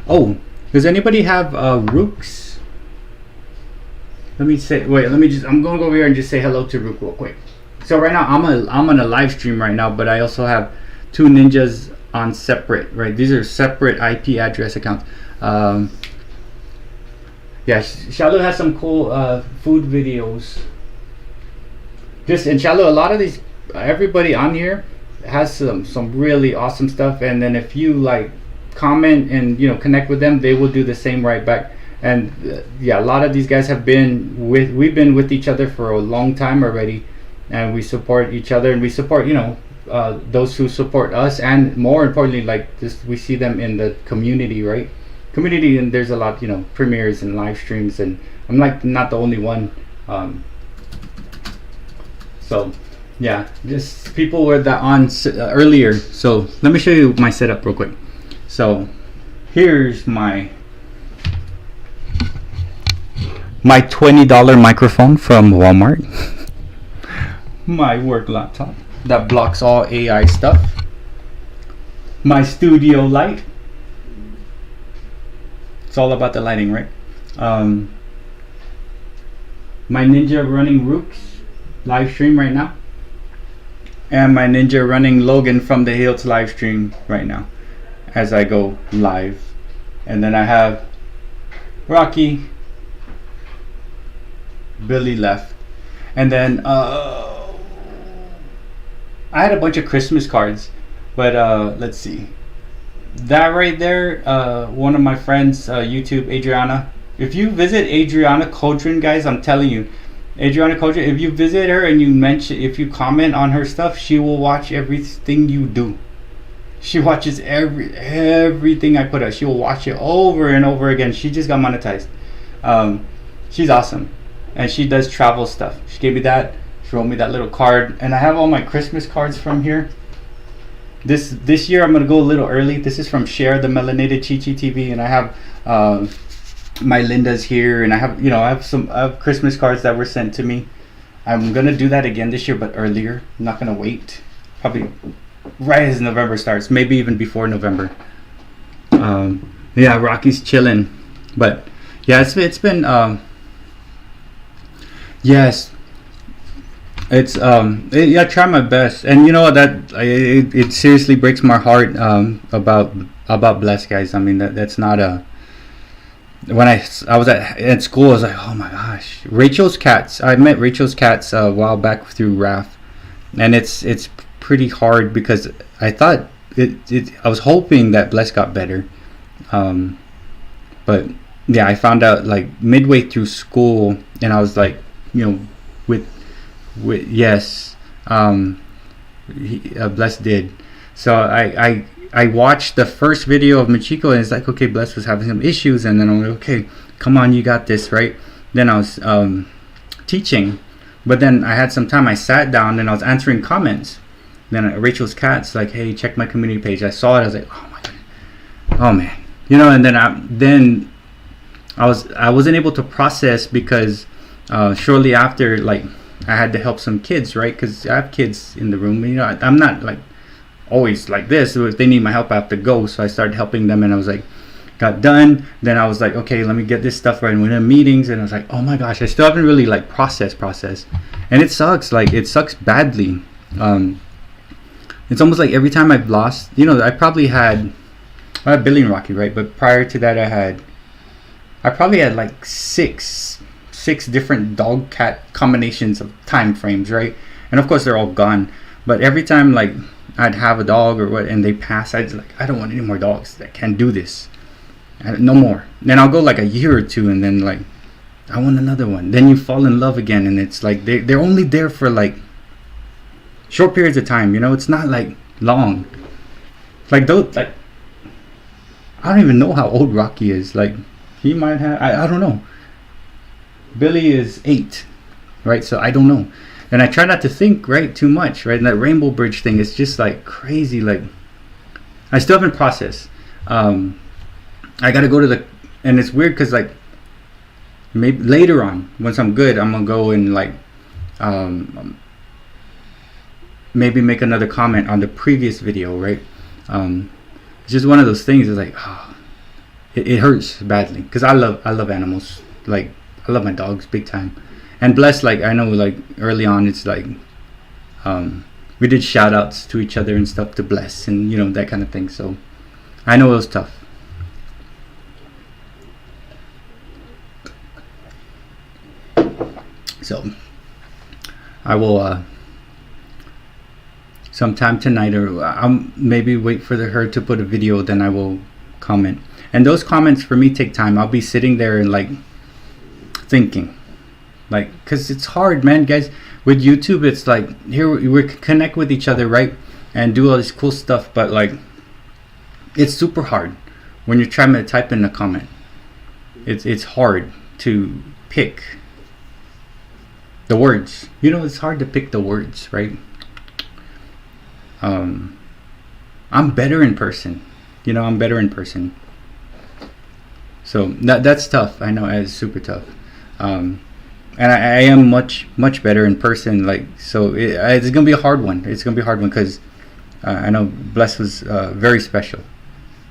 [SPEAKER 1] Oh, does anybody have Rooks? Let me say, I'm going to go over here and just say hello to Rook real quick. So right now, I'm on a live stream right now, but I also have 2 ninjas on separate, right? These are separate IP address accounts. Yeah, Shalu has some cool food videos. And Shalu, a lot of these, everybody on here has some really awesome stuff. And then if you like comment and connect with them, they will do the same right back. And yeah, a lot of these guys we've been with each other for a long time already, and we support each other, and we support those who support us, and more importantly, like this, we see them in the community, right? community, and there's a lot, premieres and live streams, and I'm like not the only one. So yeah, just people were that on earlier. So let me show you my setup real quick. So here's my $20 microphone from Walmart. My work laptop that blocks all AI stuff. My studio light. It's all about the lighting, right? My Ninja running Rooks live stream right now, and my Ninja running Logan from the Hills live stream right now as I go live. And then I have Rocky, Billy left, and then I had a bunch of Christmas cards, but let's see, that right there, one of my friends, YouTube, Adriana. If you visit Adriana Codron, guys, I'm telling you, Adriana Codron, if you visit her and if you comment on her stuff, she will watch everything you do. She watches everything I put out. She will watch it over and over again. She just got monetized. She's awesome, and she does travel stuff. She gave me that. She wrote me that little card, and I have all my Christmas cards from here. This year I'm gonna go a little early. This is from Cher, the Melanated Chi-Chi TV, and I have my Linda's here, and I have Christmas cards that were sent to me. I'm gonna do that again this year, but earlier. I'm not gonna wait. Probably right as November starts, maybe even before November. Yeah, Rocky's chilling, but yeah, it's been yes. It's I try my best, and you know that it seriously breaks my heart about Bless, guys. I mean that's not a. When I was at school, I was like, oh my gosh, Rachel's cats. I met Rachel's cats a while back through RAF, and it's pretty hard because I thought I was hoping that Bless got better, but yeah, I found out like midway through school, and I was like, with yes, Bless did. So I watched the first video of Machiko, and it's like, okay, Bless was having some issues, and then I'm like, okay, come on, you got this, right? Then I was teaching, but then I had some time. I sat down and I was answering comments. Then Rachel's cat's like, hey, check my community page. I saw it. I was like, oh my god, oh man, and then I wasn't able to process because shortly after, like, I had to help some kids, right? Because I have kids in the room. I'm not like always like this. If they need my help, I have to go. So I started helping them, and I was like, got done. Then I was like, okay, let me get this stuff right. And we're in meetings, and I was like, oh my gosh, I still haven't really like processed, and it sucks. Like it sucks badly. It's almost like every time I've lost, I had Billy and Rocky, right? But prior to that, I probably had like six different dog cat combinations of time frames, right? And of course they're all gone. But every time like I'd have a dog or what, and they pass, I'd like, I don't want any more dogs that can't do this. No more. Then I'll go like a year or two, and then like I want another one. Then you fall in love again, and it's like they're only there for like short periods of time. It's not like long. Like those, like I don't even know how old Rocky is. Like he might have, I don't know. Billy is 8, right? So I don't know. And I try not to think, right, too much, right? And that Rainbow Bridge thing is just like crazy. Like I still haven't processed. I got to go to and it's weird because like maybe later on, once I'm good, I'm gonna go and like maybe make another comment on the previous video, right? It's just one of those things. It's like it hurts badly because I love animals. Like I love my dogs big time. And Bless, like I know, like early on, it's like we did shout outs to each other and stuff to Bless, and that kind of thing. So I know it was tough. So I will sometime tonight, or I'll maybe wait for her to put a video, then I will comment. And those comments for me take time. I'll be sitting there and like thinking, like, because it's hard, man, guys. With YouTube, it's like here we connect with each other, right, and do all this cool stuff, but like it's super hard when you're trying to type in a comment, it's hard to pick the words. You know, it's hard to pick the words, right? I'm better in person. You know, I'm better in person. So that's tough. I know it's super tough. And I am much better in person. Like, so it's gonna be a hard one. It's gonna be a hard one because I know Bless was very special,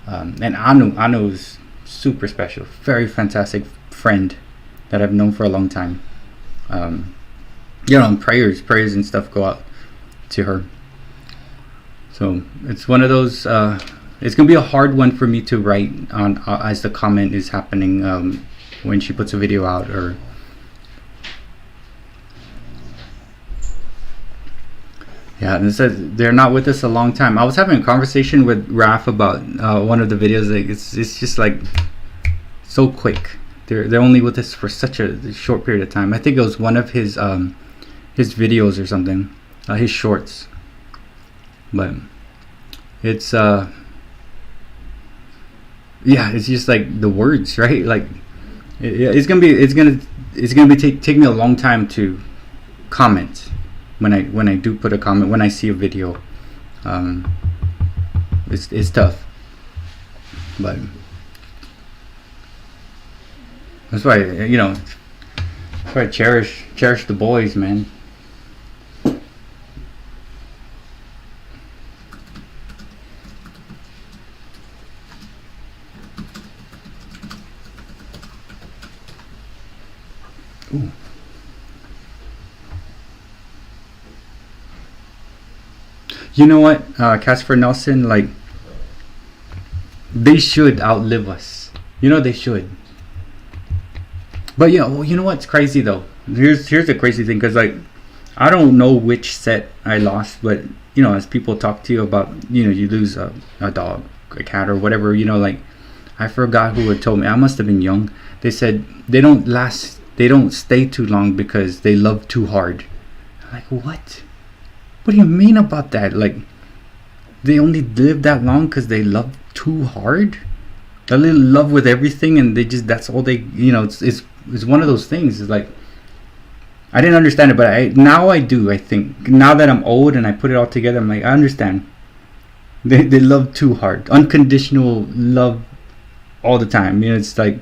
[SPEAKER 1] and Anu is super special. Very fantastic friend that I've known for a long time. You know, and prayers and stuff go out to her. So it's one of those. It's gonna be a hard one for me to write on as the comment is happening when she puts a video out. Or yeah, and it says they're not with us a long time. I was having a conversation with Raph about one of the videos. Like, it's just like so quick. They're only with us for such a short period of time. I think it was one of his videos or something, his shorts. But it's yeah, it's just like the words, right? Like it's gonna be take me a long time to comment when I do put a comment, when I see a video. It's tough, but that's why, you know, that's why I cherish the boys, man. Ooh. You know what, Casper Nelson, like, they should outlive us. You know, they should. But you know what's crazy though? Here's the crazy thing, because like, I don't know which set I lost, but you know, as people talk to you about, you know, you lose a dog, a cat, or whatever, you know, like, I forgot who had told me. I must have been young. They said they don't stay too long because they love too hard. I'm like, what? What do you mean about that? Like, they only live that long because they love too hard? They're in love with everything, and they just, that's all they, you know, it's one of those things. It's like, I didn't understand it, but now I do. I think now that I'm old and I put it all together, I'm like, I understand. They love too hard, unconditional love all the time. You know, it's like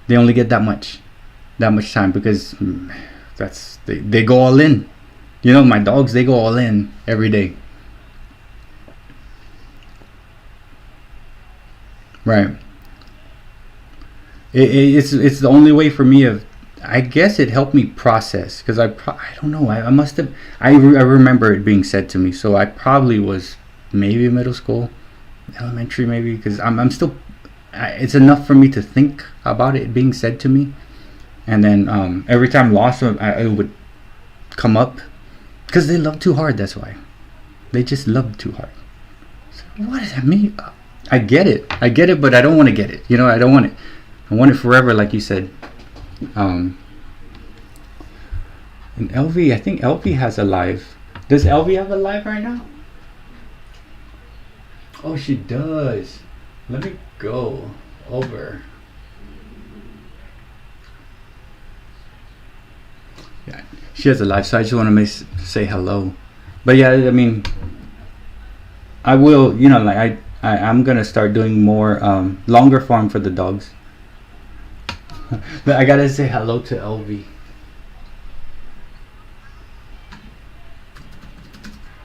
[SPEAKER 1] they only get that much time because they go all in. You know, my dogs, they go all in every day. Right. It's the only way for me of, I guess it helped me process, because I don't know, I must have, I remember it being said to me, so I probably was maybe middle school, elementary maybe, because I'm still, it's enough for me to think about it being said to me, and then every time lost it would come up, because they love too hard. That's why they just love too hard. So what does that mean? I get it, but I don't want to get it. You know, I don't want it. I want it forever, like you said. And LV, I think LV has a live. Does LV have a live right now? Oh, she does. Let me go over. Yeah, she has a live, so I just want to say hello. But yeah, I mean, I will, you know, like I'm gonna start doing more longer form for the dogs. But I gotta say hello to LV.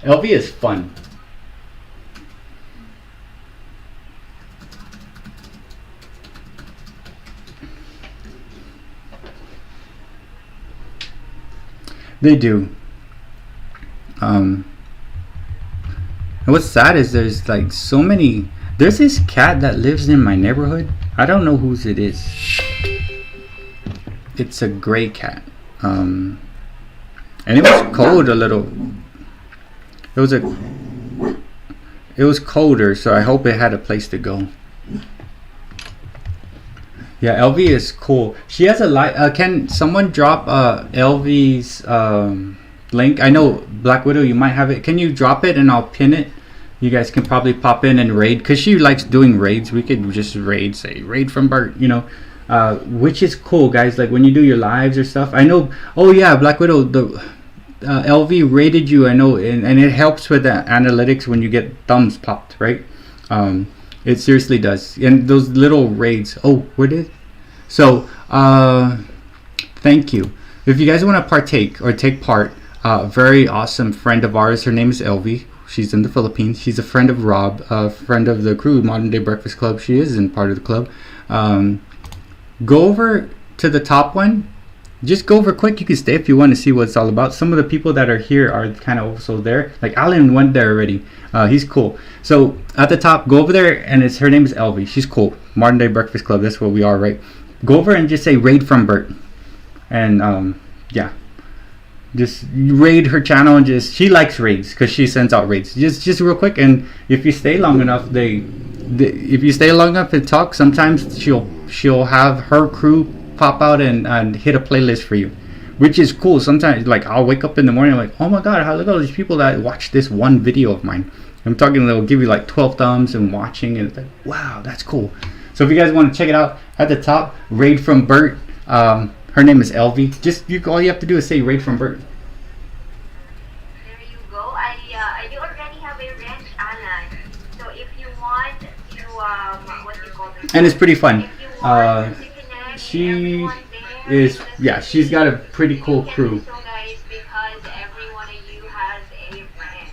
[SPEAKER 1] LV is fun. They do. And what's sad is there's like so many. There's this cat that lives in my neighborhood. I don't know whose it is. It's a gray cat. And it was cold a little. It was colder, so I hope it had a place to go. Yeah, LV is cool. She has a live. Can someone drop LV's link? I know Black Widow, you might have it. Can you drop it and I'll pin it You guys can probably pop in and raid because she likes doing raids. We could just raid, say raid from Bert, which is cool, guys. Like when you do your lives or stuff. I know. Oh yeah, Black Widow. The LV rated you. I know, and it helps with the analytics when you get thumbs popped, right? It seriously does. And those little raids. Oh, where did? So, thank you. If you guys want to partake or take part, very awesome friend of ours. Her name is LV. She's in the Philippines. She's a friend of Rob, a friend of the crew, Modern Day Breakfast Club. She is in part of the club. Go over to the top one. Just go over quick. You can stay if you want to see what it's all about. Some of the people that are here are kind of also there. Like Alan went there already. He's cool. So at the top, go over there, and her name is Elvie. She's cool. Modern Day Breakfast Club. That's what we are, right? Go over and just say raid from Bert, and yeah, just raid her channel and she likes raids because she sends out raids. Just real quick, and if you stay long enough, if you stay long enough and talk, sometimes she'll have her crew pop out and hit a playlist for you, which is cool. Sometimes like I'll wake up in the morning, I'm like, oh my god, look at all these people that watch this one video of mine. I'm talking, they'll give you like 12 thumbs and watching, and it's like, wow, that's cool. So if you guys want to check it out, at the top, raid from Bert. Her name is Elvie. All you have to do is say raid from Bert.
[SPEAKER 2] There you go. I do already have a ranch, Alan. So if you want to what you call this?
[SPEAKER 1] And it's pretty fun.
[SPEAKER 2] If you want to connect
[SPEAKER 1] She's got a pretty cool crew.
[SPEAKER 2] So guys, because every one of you has a ranch.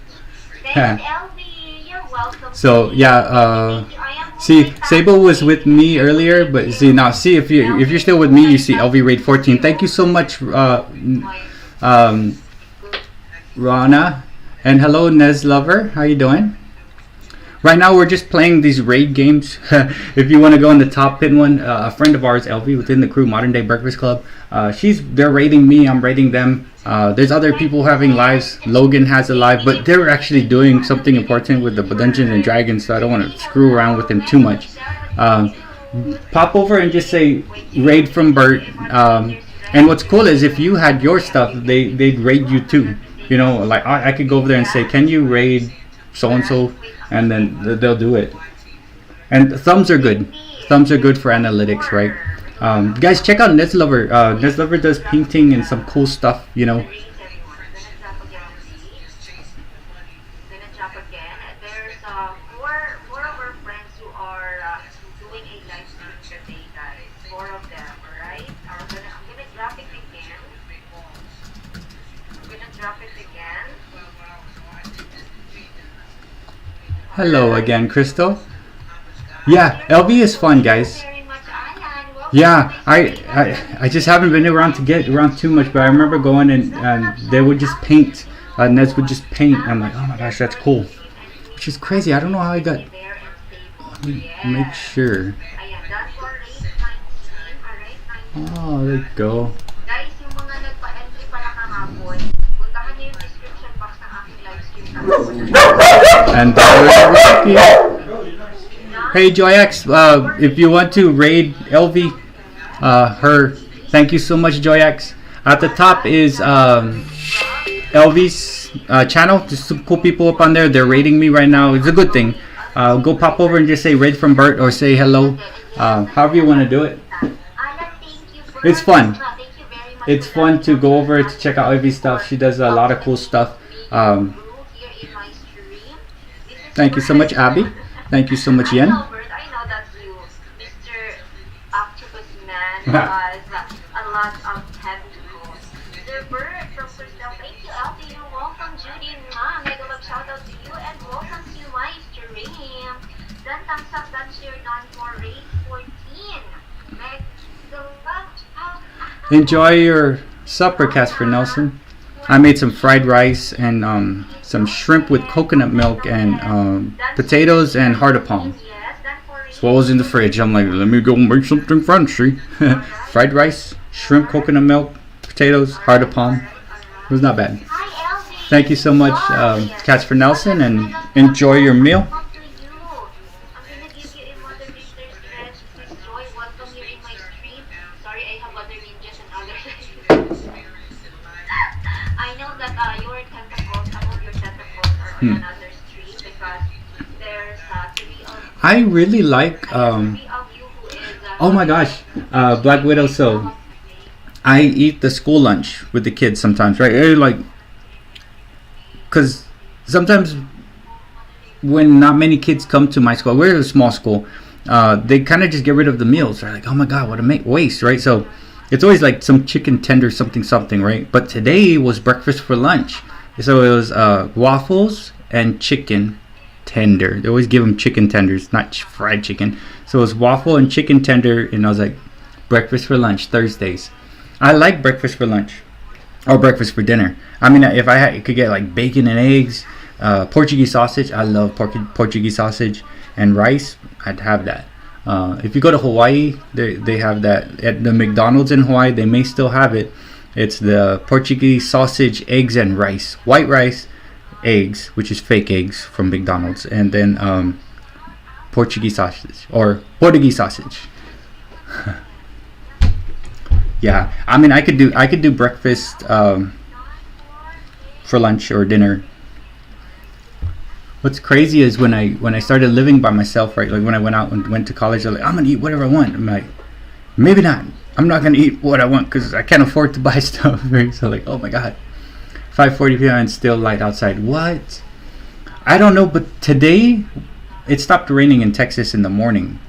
[SPEAKER 2] Thanks, Elvie. You're welcome.
[SPEAKER 1] So yeah, see, Sable was with me earlier, but see now, see if you're still with me, you see LV Raid 14. Thank you so much, Rana, and hello, Nez Lover. How you doing? Right now we're just playing these raid games. If you want to go in the top pin one, a friend of ours, LV, within the crew, Modern Day Breakfast Club. They're raiding me. I'm raiding them. There's other people having lives. Logan has a live, but they're actually doing something important with the Dungeons and Dragons, so I don't want to screw around with them too much. Pop over and just say raid from Bert. And what's cool is if you had your stuff, they'd raid you too. Like I could go over there and say, can you raid so and so, and then they'll do it. And thumbs are good. Thumbs are good for analytics, right? Guys, check out Nez Lover. Nez Lover does painting and some cool stuff,
[SPEAKER 2] Gonna drop again. There's four of our friends who are doing a live stream today, guys. 4 of them, alright? I'm gonna drop it again.
[SPEAKER 1] Hello again, Crystal. Yeah, LV is fun, guys. Yeah, I just haven't been around to get around too much, but I remember going and they would just paint. Nez would just paint. I'm like, oh my gosh, that's cool. Which is crazy. I don't know how I got. Let me make sure. Oh, there you go.
[SPEAKER 2] Guys, yung mga nagpa-entry pa lang kahapon, puntahan niyo yung description box ng aking live stream.
[SPEAKER 1] And hey, JoyX, if you want to raid LV, her, thank you so much, JoyX. At the top is LV's channel. Just some cool people up on there. They're raiding me right now. It's a good thing. Go pop over and just say raid from Bert or say hello. However you want to do it. It's fun. It's fun to go over to check out LV's stuff. She does a lot of cool stuff. Thank you so much, Abby. Thank you so much, Yen.
[SPEAKER 2] I know that's you, Mr. Octopus Man, has a lot of heavy goals. Mr. Bert from Crystal, thank you, Alfie. You're welcome, Judy. Mega love shout out to you and welcome to my stream. Then thumbs up, that's your done for raid 14. Mega love shout out.
[SPEAKER 1] Enjoy your supper, Casper Nelson. I made some fried rice and some shrimp with coconut milk and potatoes and heart of palm. So what was in the fridge? I'm like, let me go make something fancy. Fried rice, shrimp, coconut milk, potatoes, heart of palm. It was not bad. Thank you so much, Casper Nelson, and enjoy your meal.
[SPEAKER 2] I know that your tentacles, some of your tentacles are on another stream because
[SPEAKER 1] I really like.
[SPEAKER 2] Three of you who is
[SPEAKER 1] Oh my gosh, Black Widow. So I eat the school lunch with the kids sometimes, right? Like, cause sometimes when not many kids come to my school, we're a small school. They kind of just get rid of the meals. They're like, oh my god, what a waste, right? So it's always like some chicken tender, something, right? But today was breakfast for lunch, so it was waffles and chicken tender. They always give them chicken tenders, not fried chicken. So it was waffle and chicken tender, and I was like, breakfast for lunch Thursdays. I like breakfast for lunch or breakfast for dinner. I mean, if could get like bacon and eggs, Portuguese sausage. I love Portuguese sausage and rice. I'd have that. If you go to Hawaii, they have that at the McDonald's in Hawaii. They may still have it. It's the Portuguese sausage, eggs, and rice. White rice, eggs, which is fake eggs from McDonald's, and then Portuguese sausage or Portuguese sausage. Yeah, I mean, I could do breakfast for lunch or dinner. What's crazy is when I started living by myself, right? Like when I went to college, I was like, I'm gonna eat whatever I want. I'm like, maybe not. I'm not gonna eat what I want because I can't afford to buy stuff, right? So like, oh my god, 5:40 p.m. and still light outside. What? I don't know, but today it stopped raining in Texas in the morning,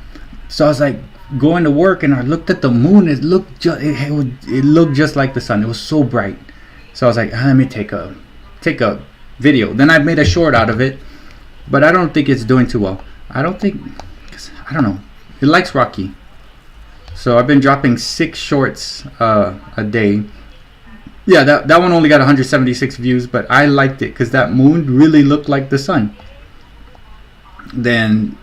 [SPEAKER 1] so I was like going to work and I looked at the moon. It looked just like the sun. It was so bright. So I was like, let me take a video. Then I made a short out of it, but I don't think it's doing too well. I don't know. It likes Rocky. So I've been dropping 6 shorts a day. Yeah, that one only got 176 views, but I liked it because that moon really looked like the sun. Then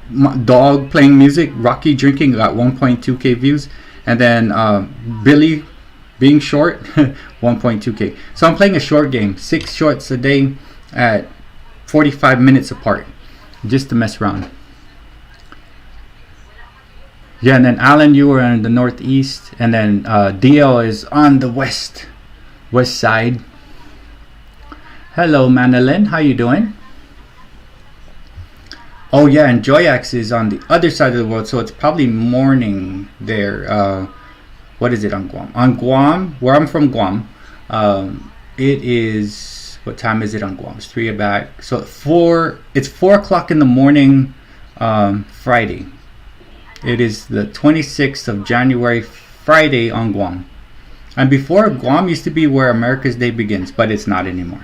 [SPEAKER 1] dog playing music, Rocky drinking got 1.2k views, and then Billy being short 1.2k. So I'm playing a short game, 6 shorts a day at 45 minutes apart, just to mess around. Yeah, and then Alan, you were in the northeast, and then DL is on the west side. Hello, Manilyn, how you doing? Oh yeah, and Joyax is on the other side of the world, so it's probably morning there. What is it on Guam? On Guam, where I'm from, Guam, it is, what time is it on Guam? It's 3 back. So it's 4 o'clock in the morning, Friday. It is the 26th of January, Friday on Guam. And before, Guam used to be where America's Day begins, but it's not anymore.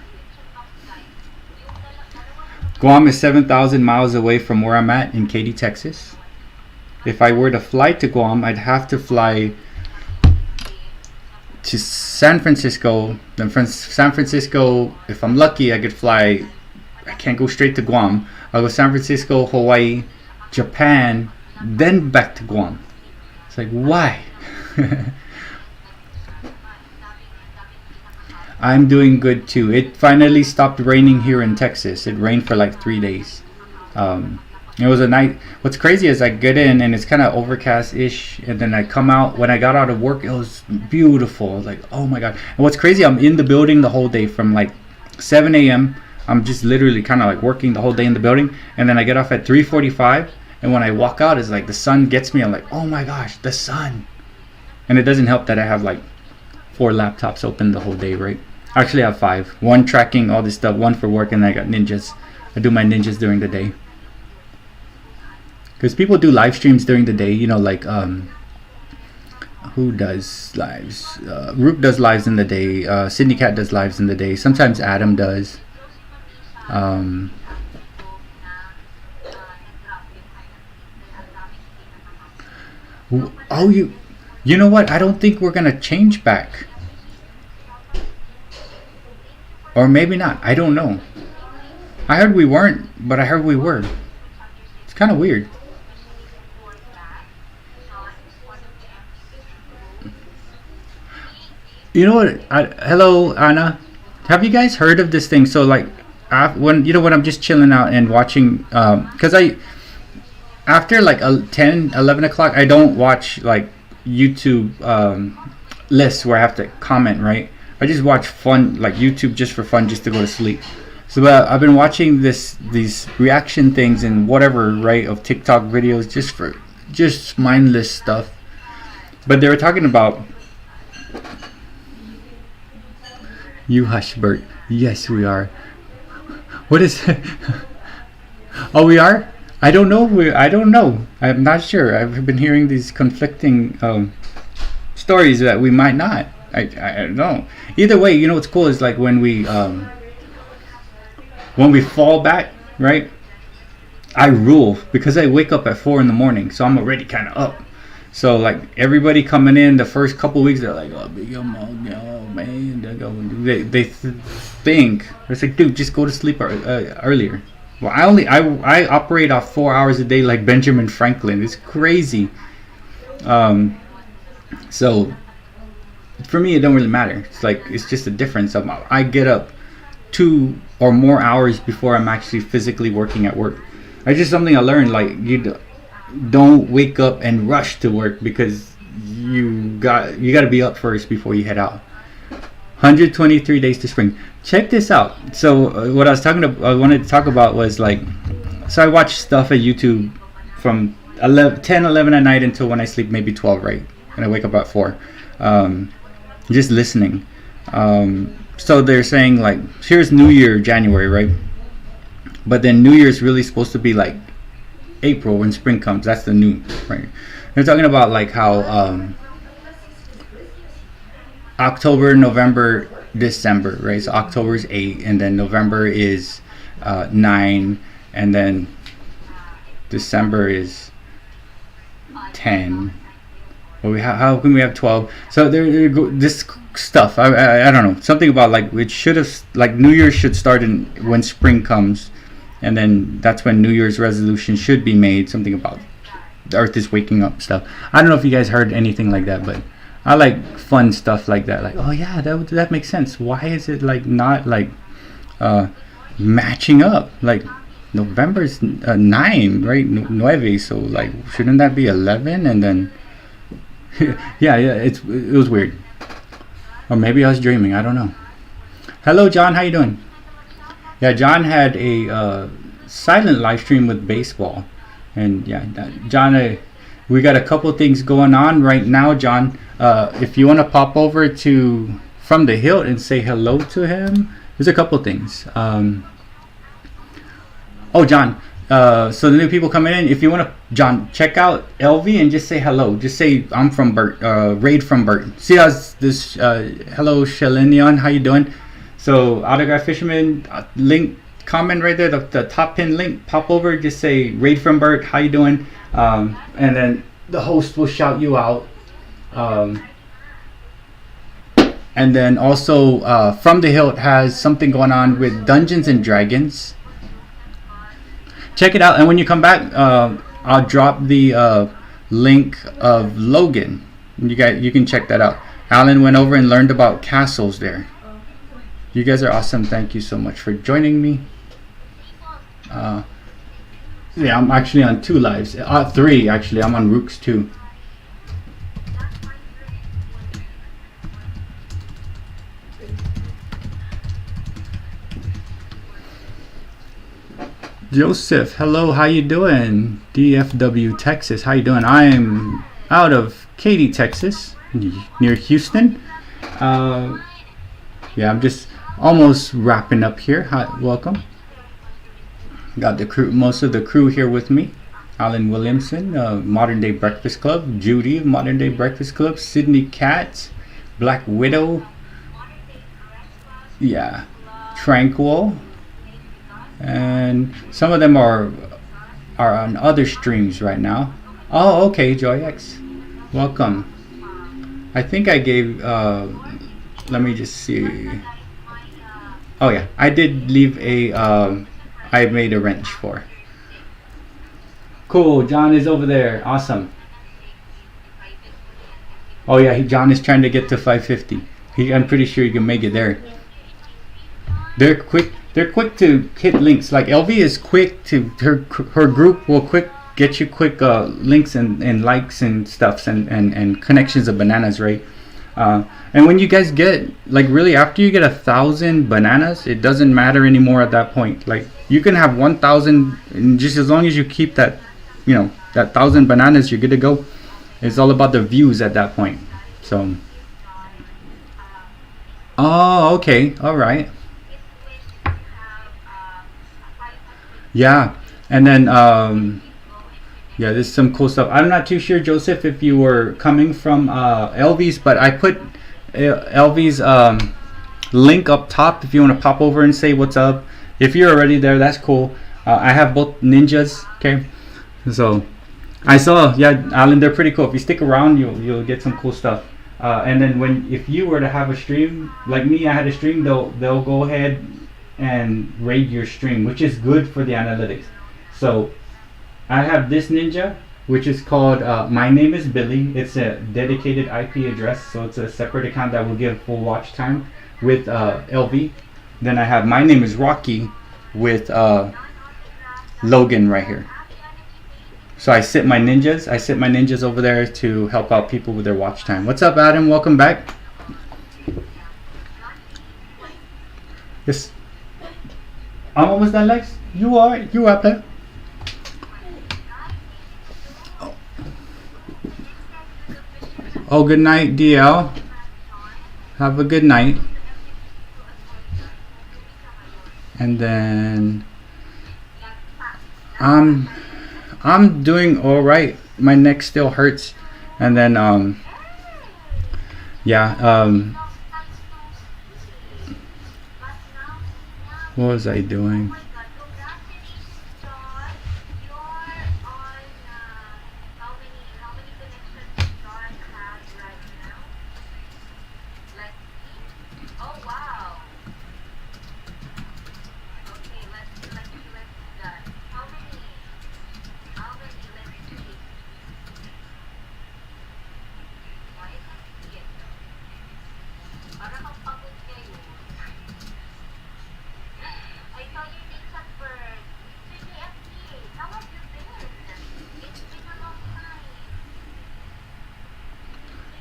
[SPEAKER 1] Guam is 7,000 miles away from where I'm at in Katy, Texas. If I were to fly to Guam, I'd have to fly to San Francisco. Then from San Francisco, if I'm lucky, I could fly. I can't go straight to Guam. I'll go San Francisco, Hawaii, Japan, then back to Guam. It's like, why? I'm doing good too. It finally stopped raining here in Texas. It rained for like 3 days. It was a night. What's crazy is I get in and it's kind of overcast-ish, and then I come out. When I got out of work, it was beautiful. I was like, oh my god. And what's crazy, I'm in the building the whole day from like 7 a.m. I'm just literally kind of like working the whole day in the building, and then I get off at 3:45, and when I walk out, it's like the sun gets me. I'm like, oh my gosh, the sun. And it doesn't help that I have like 4 laptops open the whole day, right? Actually, I have 5. 1 tracking all this stuff, 1 for work, and I got ninjas. I do my ninjas during the day. Because people do live streams during the day, you know, like, who does lives? Roop does lives in the day. Sydney Cat does lives in the day. Sometimes Adam does. Oh, you know what? I don't think we're going to change back. Or maybe not. I don't know. I heard we weren't, but I heard we were. It's kind of weird. You know what? Hello, Anna. Have you guys heard of this thing? So like, when I'm just chilling out and watching, because after like 10, 11 o'clock, I don't watch like YouTube lists where I have to comment, right? I just watch fun, like YouTube just for fun, just to go to sleep. So I've been watching these reaction things and whatever, right, of TikTok videos just mindless stuff. But they were talking about you hush, Bert. Yes, we are. What is it? Oh, we are? I don't know. I don't know. I'm not sure. I've been hearing these conflicting stories that we might not. I don't know. Either way, you know what's cool is like when we fall back, right? I rule because I wake up at 4 in the morning, so I'm already kind of up. So like everybody coming in the first couple weeks, they're like, "Oh, big man," they think it's like, dude, just go to sleep earlier. Well, I operate off 4 hours a day like Benjamin Franklin. It's crazy. So for me, it don't really matter. It's just a difference. I get up 2 or more hours before I'm actually physically working at work. It's just something I learned. Like you don't wake up and rush to work because you got to be up first before you head out. 123 days to spring. Check this out. So what I wanted to talk about was like, so I watch stuff at YouTube from 10, 11 at night until when I sleep, maybe 12, right? And I wake up at 4. Just listening. So they're saying like, here's New Year, January, right? But then New Year's really supposed to be like April when spring comes. That's the new, right? They're talking about like how October, November, December, right? So October is 8, and then November is 9, and then December is 10. Well, how can we have 12? So this stuff. I don't know, something about like it should have, like New Year should start when spring comes, and then that's when New Year's resolution should be made. Something about the Earth is waking up stuff. I don't know if you guys heard anything like that, but I like fun stuff like that. Like, oh yeah, that makes sense. Why is it like not like matching up? Like November's 9, right? 9. So like, shouldn't that be 11? And then yeah, it was weird. Or maybe I was dreaming. I don't know. Hello, John. How you doing? Yeah, John had a silent live stream with baseball, and yeah, John. We got a couple things going on right now, John. If you want to pop over to From the Hilt and say hello to him, there's a couple things. Oh, John. So the new people coming in, if you want to, John, check out LV and just say hello. Just say I'm from Bert. Raid from Bert. See how's this? Hello, Shalinion. How you doing? So Autograph Fisherman, link, comment right there. The top pin link. Pop over. Just say Raid from Bert. How you doing? And then the host will shout you out. And then also From the Hilt has something going on with Dungeons and Dragons. Check it out, and when you come back, I'll drop the link of Logan. You can check that out. Alan went over and learned about castles there. You guys are awesome. Thank you so much for joining me. Yeah, I'm actually on 2 lives. 3 actually. I'm on Rooks 2. Joseph, hello, how you doing? DFW, Texas, how you doing? I am out of Katy, Texas, near Houston. Yeah, I'm just almost wrapping up here. Hi, welcome. Got the crew, most of the crew here with me. Alan Williamson, Modern Day Breakfast Club. Judy, Modern Day Breakfast Club. Sydney Cat, Black Widow. Yeah, Tranquil. And some of them are on other streams right now. Oh, okay, JoyX, welcome. I think I gave. Let me just see. Oh yeah, I did leave a. I made a wrench for. Cool. John is over there. Awesome. Oh yeah, John is trying to get to 550. I'm pretty sure you can make it there. They're quick to hit links. Like LV is quick to her group will get you quick links and likes and stuffs and connections of bananas, right? And when you guys get like really after you get 1,000 bananas, it doesn't matter anymore at that point. Like you can have 1,000, and just as long as you keep that, you know, that 1,000 bananas, you're good to go. It's all about the views at that point. So, oh, okay, all right, yeah, and then yeah, there's some cool stuff. I'm not too sure, Joseph, if you were coming from LV's, but I put LV's link up top if you want to pop over and say what's up. If you're already there, that's cool. I have both ninjas. Okay, so I saw, yeah, Alan, they're pretty cool. If you stick around, you'll get some cool stuff. And then if you were to have a stream like me, I had a stream. They'll go ahead and rate your stream, which is good for the analytics. So I have this ninja, which is called My Name is Billy. It's a dedicated IP address, so it's a separate account that will give full watch time with LV. Then I have My Name is Rocky with Logan right here. So I sit my ninjas over there to help out people with their watch time. What's up, Adam? Welcome back. Yes. I'm almost done, Lex. You are there. Oh, good night, DL. Have a good night. And then I'm doing all right. My neck still hurts. And then yeah, what was I doing?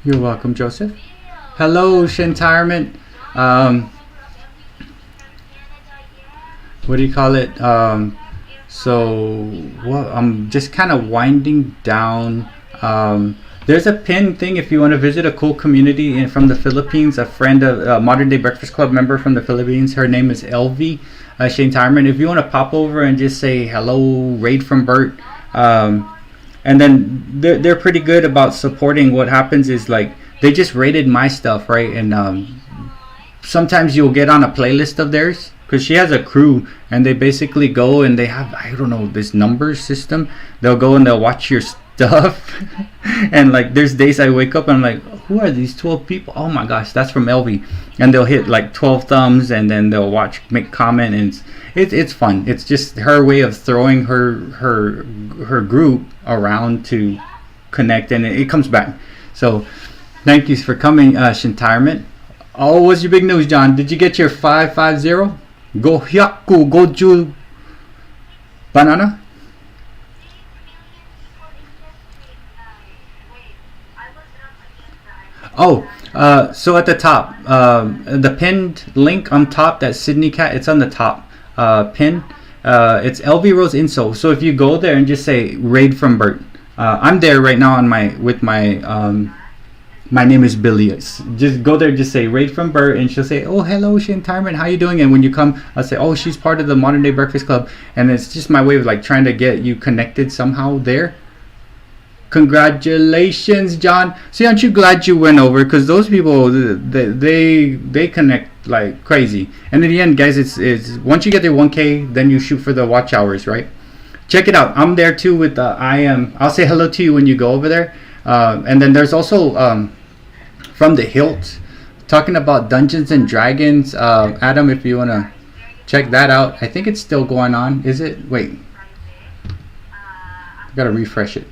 [SPEAKER 1] You're welcome, Joseph. Hello, Shintirement. What do you call it? So well, I'm just kind of winding down. There's a pin thing if you want to visit a cool community from the Philippines. A friend of Modern Day Breakfast Club member from the Philippines. Her name is LV. Shintirement. If you want to pop over and just say hello, raid from Bert. And then they're pretty good about supporting. What happens is like they just rated my stuff, right? And sometimes you'll get on a playlist of theirs because she has a crew, and they basically go and they have, I don't know, this number system. They'll go and they'll watch your stuff. And like there's days I wake up and I'm like, who are these 12 people? Oh my gosh, that's from LV. And they'll hit like 12 thumbs, and then they'll watch, make comment, and it's fun. It's just her way of throwing her group around to connect, and it comes back. So thank you for coming, Shintirement. Oh, what's your big news, John? Did you get your 550? Go hyaku goju banana? Oh, so at the top, the pinned link on top, that Sydney Cat, it's on the top pin. It's LV Rose Inso. So if you go there and just say raid from Bert, I'm there right now on my name is Billy. Just go there, just say raid from Bert, and she'll say, oh, hello, Shintirement, how you doing? And when you come, I'll say, oh, she's part of the Modern Day Breakfast Club. And it's just my way of like trying to get you connected somehow there. Congratulations, John. See, aren't you glad you went over? Because those people, they connect like crazy. And in the end, guys, it's once you get their 1K, then you shoot for the watch hours, right? Check it out. I'm there too with I'll say hello to you when you go over there. And then there's also from the Hilt, talking about Dungeons and Dragons. Adam, if you want to check that out. I think it's still going on. Is it? Wait. I got to refresh it.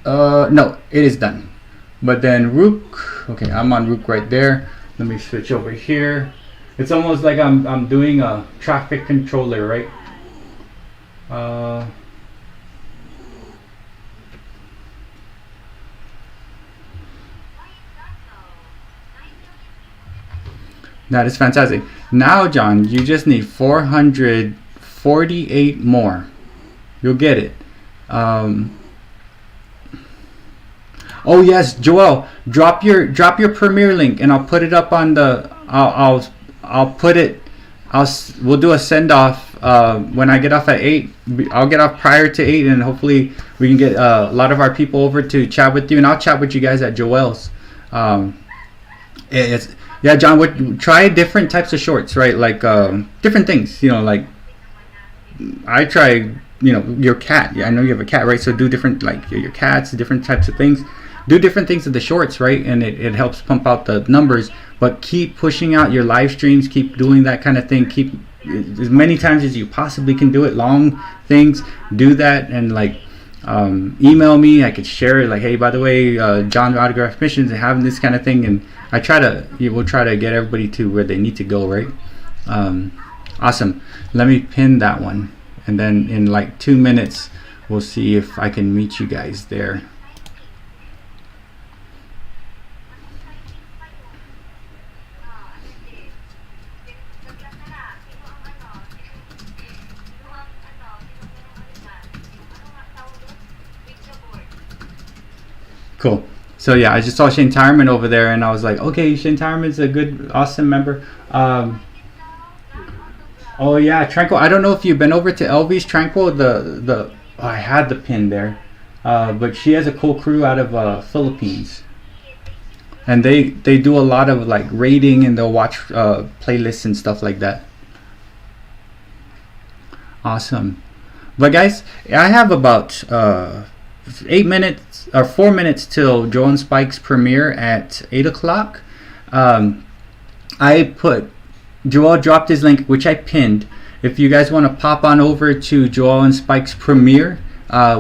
[SPEAKER 1] No, it is done. But then Rook, okay, I'm on Rook right there. Let me switch over here. It's almost like I'm doing a traffic controller, right? That is fantastic. Now, John, you just need 448 more. You'll get it. Oh yes, Joel, drop your Premiere link, and I'll put it up on the. I'll put it. We'll do a send off when I get off at 8. I'll get off prior to 8, and hopefully we can get a lot of our people over to chat with you, and I'll chat with you guys at Joel's. Yeah, John, try different types of shorts, right? Like different things, like I try, your cat. Yeah, I know you have a cat, right? So do different, like your cats, different types of things. Do different things with the shorts, right? And it helps pump out the numbers. But keep pushing out your live streams. Keep doing that kind of thing. Keep as many times as you possibly can do it. Long things. Do that, and email me. I could share it. Like, hey, by the way, John Autograph Missions and having this kind of thing. And we'll try to get everybody to where they need to go, right? Awesome. Let me pin that one, and then in 2 minutes, we'll see if I can meet you guys there. Cool. So yeah, I just saw Shane Tyreman over there, and I was like, okay, Shane Tyreman's a good, awesome member. Oh yeah, Tranquil. I don't know if you've been over to LV's Tranquil. I had the pin there, but she has a cool crew out of Philippines, and they do a lot of rating, and they'll watch playlists and stuff like that. Awesome. But guys, I have about 8 minutes or 4 minutes till Joel and Spike's premiere at 8 o'clock. Joel dropped his link, which I pinned. If you guys want to pop on over to Joel and Spike's premiere,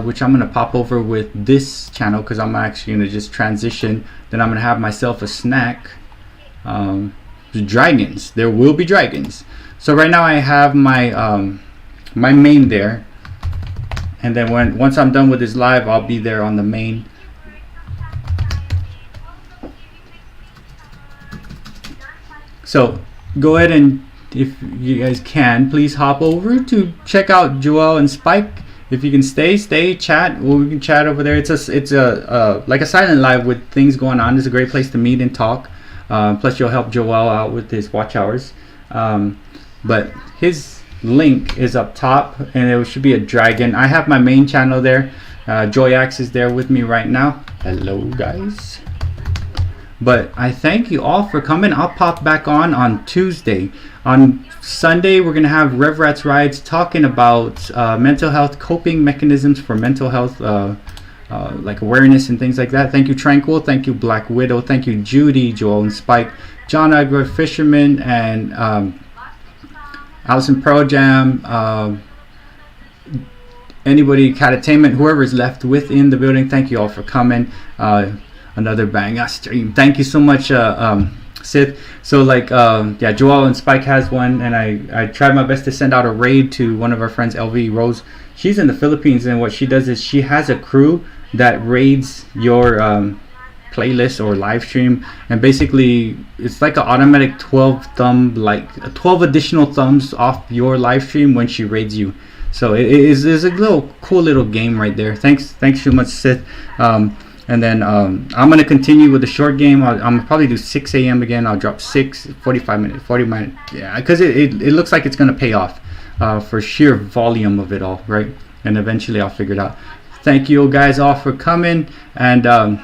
[SPEAKER 1] which I'm going to pop over with this channel, because I'm actually going to just transition. Then I'm going to have myself a snack. Dragons. There will be dragons. So right now I have my my main there. And then once I'm done with this live, I'll be there on the main. So go ahead, and if you guys can, please hop over to check out Joel and Spike. If you can stay, chat. Well, we can chat over there. It's a like a silent live with things going on. It's a great place to meet and talk. Plus, you'll help Joel out with his watch hours. But his link is up top, and it should be a dragon. I have my main channel there. Joyax is there with me right now. Hello guys. But I thank you all for coming. I'll pop back on Tuesday. On Sunday, we're gonna have Rev Rats Rides talking about mental health, coping mechanisms for mental health, like awareness and things like that. Thank you, Tranquil. Thank you, Black Widow. Thank you, Judy, Joel and Spike, John Agro Fisherman, and Allison Pro Jam, anybody, Catatainment, whoever is left within the building. Thank you all for coming. Another bang stream. Thank you so much, Sith. So yeah, Joel and Spike has one, and I tried my best to send out a raid to one of our friends, LV Rose. She's in the Philippines, and what she does is she has a crew that raids your playlist or live stream, and basically it's like an automatic 12 additional thumbs off your live stream when she raids you. So it is a cool little game right there. Thanks so much, Sith. And then I'm gonna continue with the short game. I'm gonna probably do 6 a.m. again. I'll drop 45 minutes, 40 minutes, yeah, because it looks like it's gonna pay off for sheer volume of it all, right? And eventually I'll figure it out. Thank you guys all for coming, and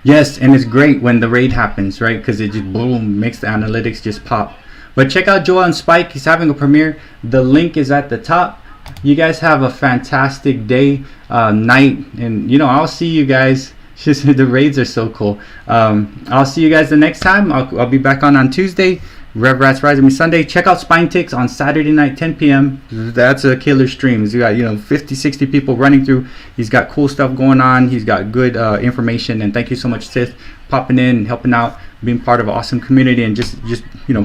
[SPEAKER 1] yes, and it's great when the raid happens, right? Because it just boom, makes the analytics just pop. But check out Joel and Spike. He's having a premiere. The link is at the top. You guys have a fantastic day, night, and I'll see you guys. Just the raids are so cool. I'll see you guys the next time. I'll be back on Tuesday. Rev Rats Rise on Sunday. Check out Spine Ticks on Saturday night, 10 p.m. That's a killer stream. He's got 50, 60 people running through. He's got cool stuff going on. He's got good information. And thank you so much, Sith, popping in and helping out, being part of an awesome community, and just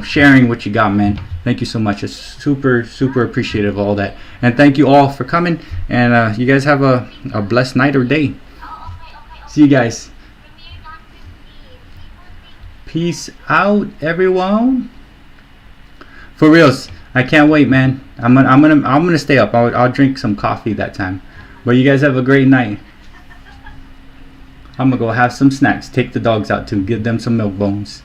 [SPEAKER 1] sharing what you got, man. Thank you so much. It's super appreciative of all that. And thank you all for coming. And you guys have a blessed night or day. See you guys. Peace out, everyone. For reals, I can't wait, man. I'm gonna stay up. I'll drink some coffee that time. But you guys have a great night. I'm gonna go have some snacks. Take the dogs out too. Give them some milk bones.